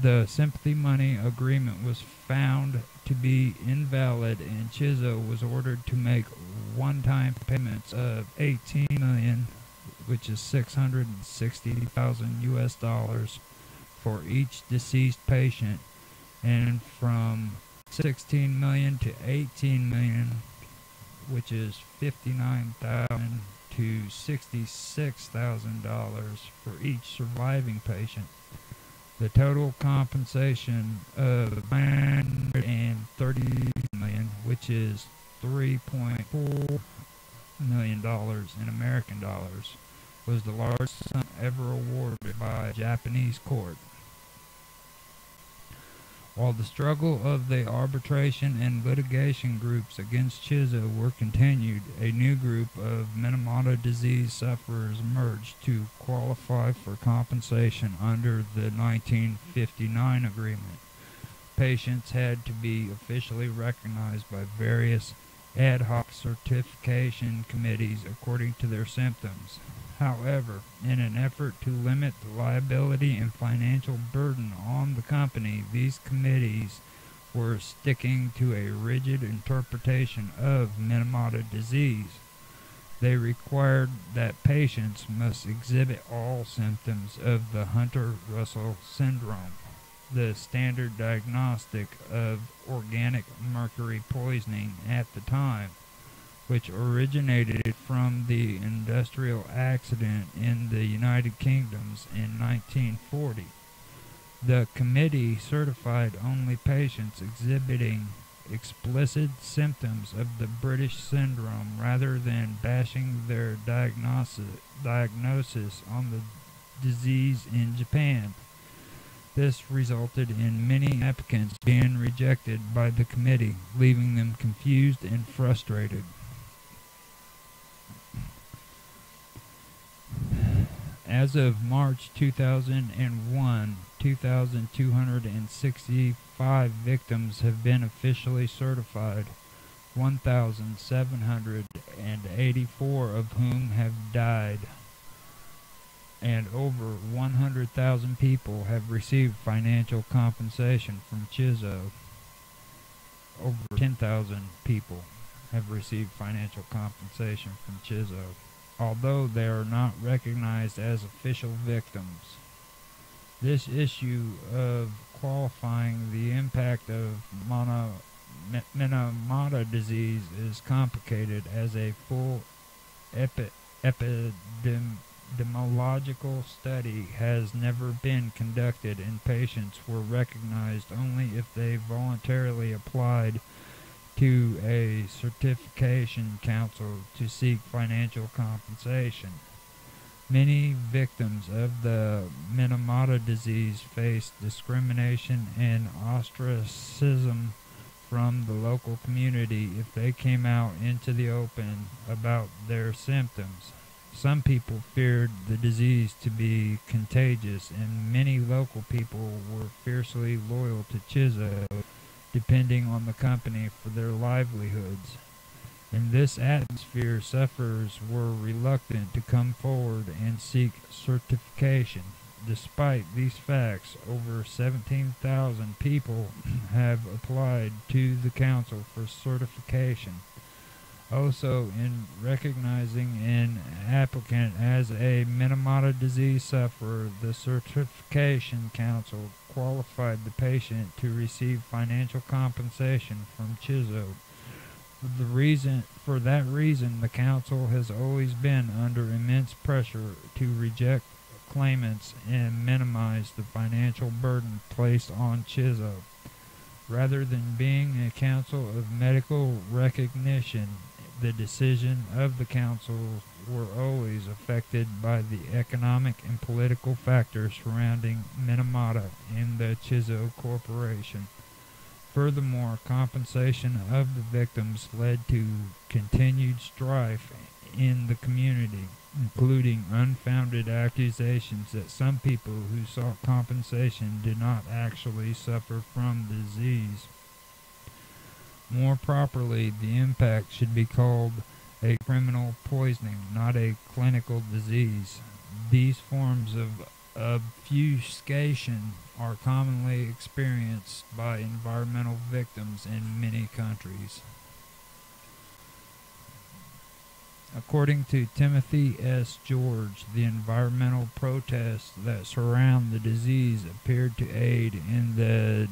The sympathy money agreement was found to be invalid, and Chisso was ordered to make one-time payments of $18 million, which is $660,000 US, for each deceased patient, and from $16 million to $18 million, which is $59,000 to $66,000 for each surviving patient. The total compensation of $930 million, which is $3.4 million in American dollars, was the largest sum ever awarded by a Japanese court. While the struggle of the arbitration and litigation groups against Chisso were continued, a new group of Minamata disease sufferers emerged to qualify for compensation under the 1959 agreement. Patients had to be officially recognized by various ad hoc certification committees according to their symptoms. However, in an effort to limit the liability and financial burden on the company, these committees were sticking to a rigid interpretation of Minamata disease. They required that patients must exhibit all symptoms of the Hunter-Russell syndrome. the standard diagnostic of organic mercury poisoning at the time, which originated from the industrial accident in the United Kingdom in 1940. The committee certified only patients exhibiting explicit symptoms of the British syndrome rather than bashing their diagnosis on the disease in Japan. This resulted in many applicants being rejected by the committee, leaving them confused and frustrated. As of March 2001, 2,265 victims have been officially certified, 1,784 of whom have died, and over 100,000 people have received financial compensation from Chisso. Over 10,000 people have received financial compensation from Chisso, although they are not recognized as official victims. This issue of qualifying the impact of Minamata disease is complicated, as a full epidemiological study has never been conducted, and patients were recognized only if they voluntarily applied to a certification council to seek financial compensation. Many victims of the Minamata disease face discrimination and ostracism from the local community if they came out into the open about their symptoms. Some people feared the disease to be contagious, and many local people were fiercely loyal to Chisso, depending on the company for their livelihoods. In this atmosphere, sufferers were reluctant to come forward and seek certification. Despite these facts, over 17,000 people have applied to the council for certification. Also, in recognizing an applicant as a Minamata disease sufferer, the certification council qualified the patient to receive financial compensation from Chisso. For that reason, the council has always been under immense pressure to reject claimants and minimize the financial burden placed on Chisso. Rather than being a council of medical recognition, the decision of the council were always affected by the economic and political factors surrounding Minamata and the Chisso Corporation. Furthermore, compensation of the victims led to continued strife in the community, including unfounded accusations that some people who sought compensation did not actually suffer from the disease. More properly, the impact should be called a criminal poisoning, not a clinical disease. These forms of obfuscation are commonly experienced by environmental victims in many countries. According to Timothy S. George, the environmental protests that surround the disease appeared to aid in the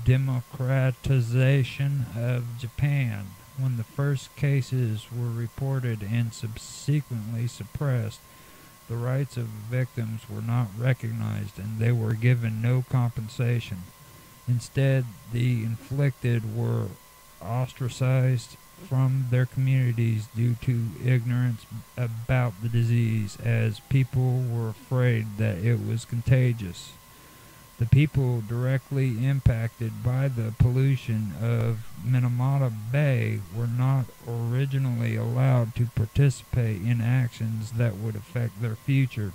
democratization of Japan. When the first cases were reported and subsequently suppressed, the rights of victims were not recognized and they were given no compensation. Instead, the inflicted were ostracized from their communities due to ignorance about the disease, as people were afraid that it was contagious. The people directly impacted by the pollution of Minamata Bay were not originally allowed to participate in actions that would affect their future.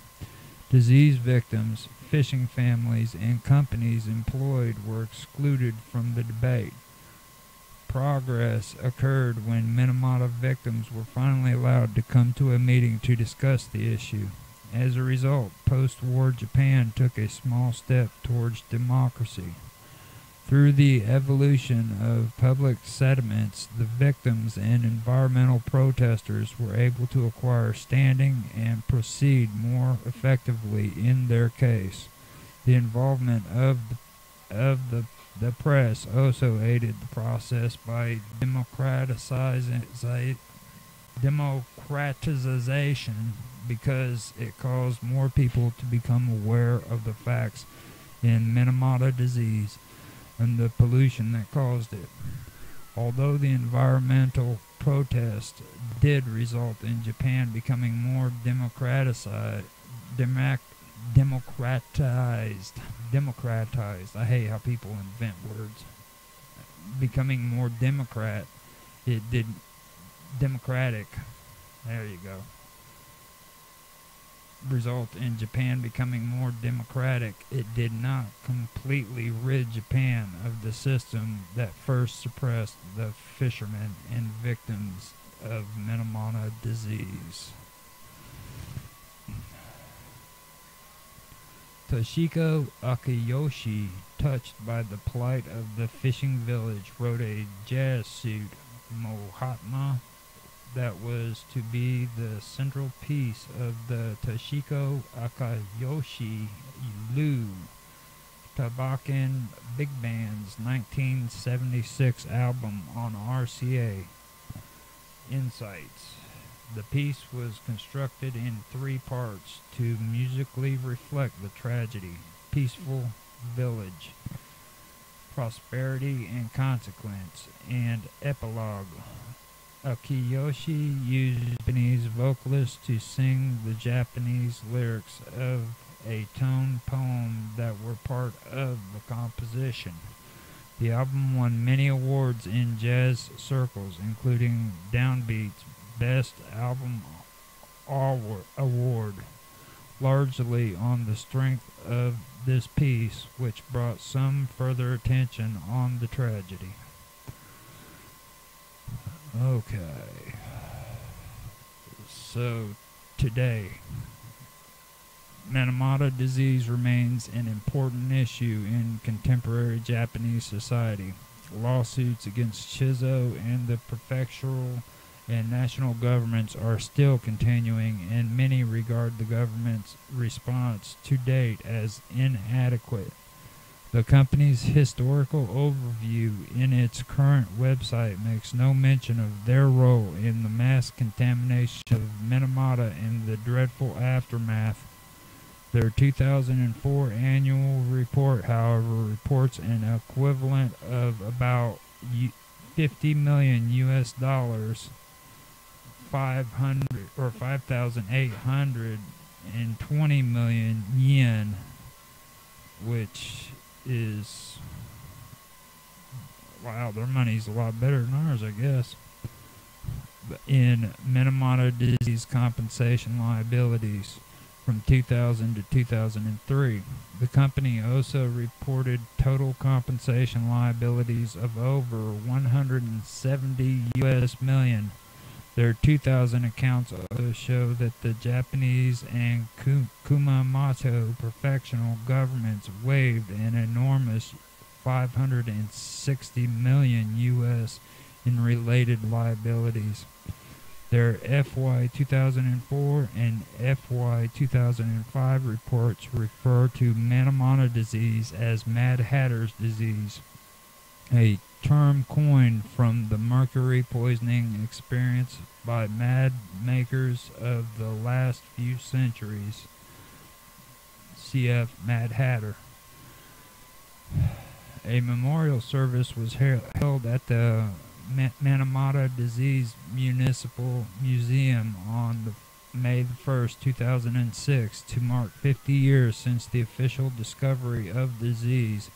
Disease victims, fishing families, and companies employed were excluded from the debate. Progress occurred when Minamata victims were finally allowed to come to a meeting to discuss the issue. As a result, post-war Japan took a small step towards democracy. Through the evolution of public sentiments, the victims and environmental protesters were able to acquire standing and proceed more effectively in their case. The involvement of the of the press also aided the process by democratization because it caused more people to become aware of the facts in Minamata disease and the pollution that caused it. Although the environmental protest did result in Japan becoming more democratized. I hate how people invent words. Becoming more it did democratic. There you go. Result in Japan becoming more democratic, it did not completely rid Japan of the system that first suppressed the fishermen and victims of Minamata disease. Toshiko Akiyoshi, touched by the plight of the fishing village, wrote a jazz suit, Mahatma, that was to be the central piece of the Toshiko Akayoshi Lu Tabakan Big Band's 1976 album on RCA Insights. The piece was constructed in 3 parts to musically reflect the tragedy, peaceful village, prosperity and consequence, and epilogue. Akiyoshi used Japanese vocalists to sing the Japanese lyrics of a tone poem that were part of the composition. The album won many awards in jazz circles, including Downbeat's Best Album Award, largely on the strength of this piece, which brought some further attention on the tragedy. Okay, so today, Minamata disease remains an important issue in contemporary Japanese society. Lawsuits against Chisso and the prefectural and national governments are still continuing, and many regard the government's response to date as inadequate. The company's historical overview in its current website makes no mention of their role in the mass contamination of Minamata and the dreadful aftermath. Their 2004 annual report, however, reports an equivalent of about 50 million US dollars, 5,820 million yen, which is, wow, their money's a lot better than ours, I guess, in Minamata disease compensation liabilities from 2000 to 2003. The company also reported total compensation liabilities of over 170 US million. Their 2000 accounts also show that the Japanese and Kumamoto prefectural governments waived an enormous 560 million US in related liabilities. Their FY 2004 and FY 2005 reports refer to Minamata disease as Mad Hatter's disease, a term coined from the mercury poisoning experienced by mad makers of the last few centuries. CF Mad Hatter. A memorial service was held at the Minamata Disease Municipal Museum on May 1st, 2006 to mark 50 years since the official discovery of the disease.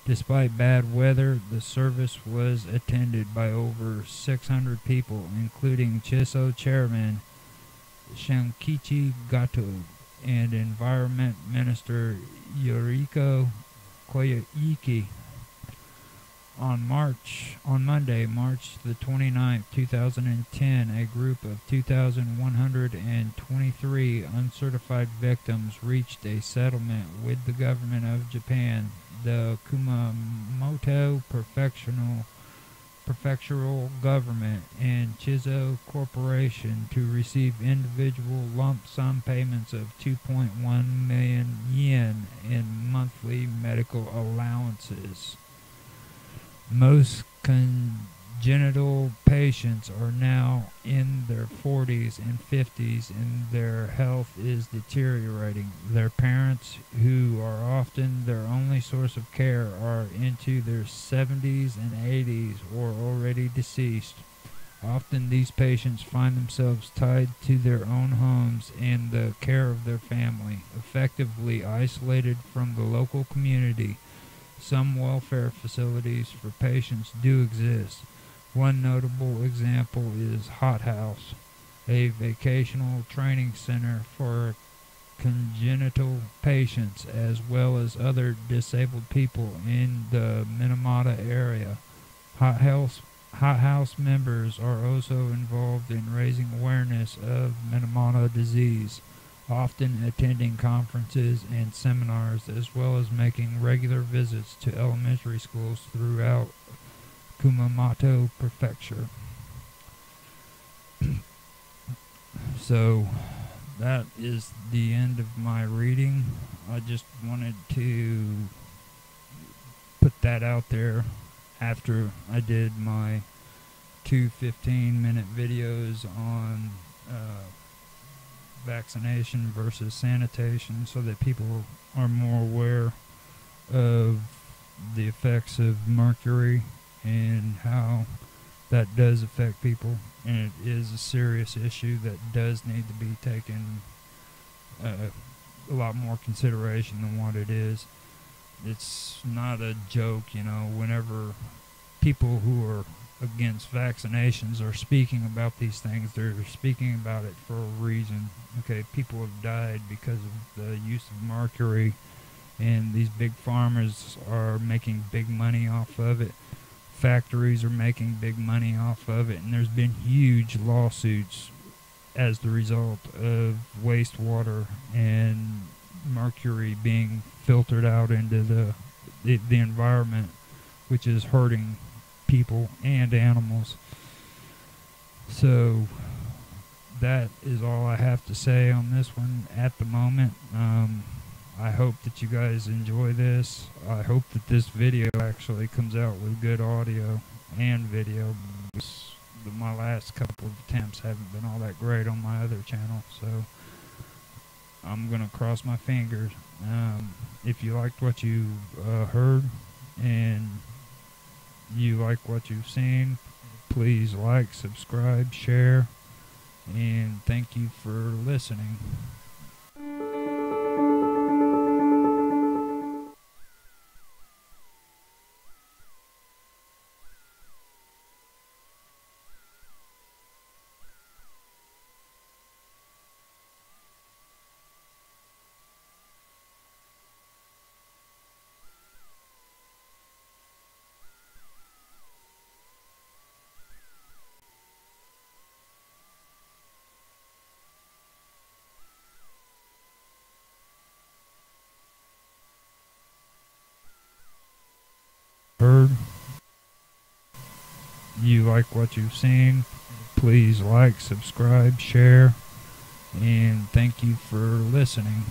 Despite bad weather, the service was attended by over 600 people, including Chisso Chairman Shankichi Gato and Environment Minister Yoriko Koyuki. On Monday, March the 29th, 2010, a group of 2,123 uncertified victims reached a settlement with the government of Japan. The Kumamoto prefectural government and Chisso Corporation to receive individual lump sum payments of 2.1 million yen in monthly medical allowances. Most congenital patients are now in their 40s and 50s and their health is deteriorating. Their parents, who are often their only source of care, are into their 70s and 80s or already deceased. Often these patients find themselves tied to their own homes and the care of their family, effectively isolated from the local community. Some welfare facilities for patients do exist. One notable example is Hot House, a vocational training center for congenital patients as well as other disabled people in the Minamata area. Hot House members are also involved in raising awareness of Minamata Disease, often attending conferences and seminars, as well as making regular visits to elementary schools throughout Kumamoto Prefecture. So that is the end of my reading. I just wanted to put that out there after I did my 2 15-minute videos on vaccination versus sanitation, so that people are more aware of the effects of mercury and how that does affect people, and it is a serious issue that does need to be taken a lot more consideration than what it is. It's not a joke, whenever people who are against vaccinations are speaking about these things, they're speaking about it for a reason. Okay, people have died because of the use of mercury, and these big farmers are making big money off of it. Factories are making big money off of it, and there's been huge lawsuits as the result of wastewater and mercury being filtered out into the environment, which is hurting people and animals. So that is all I have to say on this one at the moment. I hope that you guys enjoy this. I hope that this video actually comes out with good audio and video, because my last couple of attempts haven't been all that great on my other channel, so I'm gonna cross my fingers. If you liked what you heard and you like what you've seen, please like, subscribe, share, and thank you for listening. Heard. You like what you've seen, please like, subscribe, share, and thank you for listening.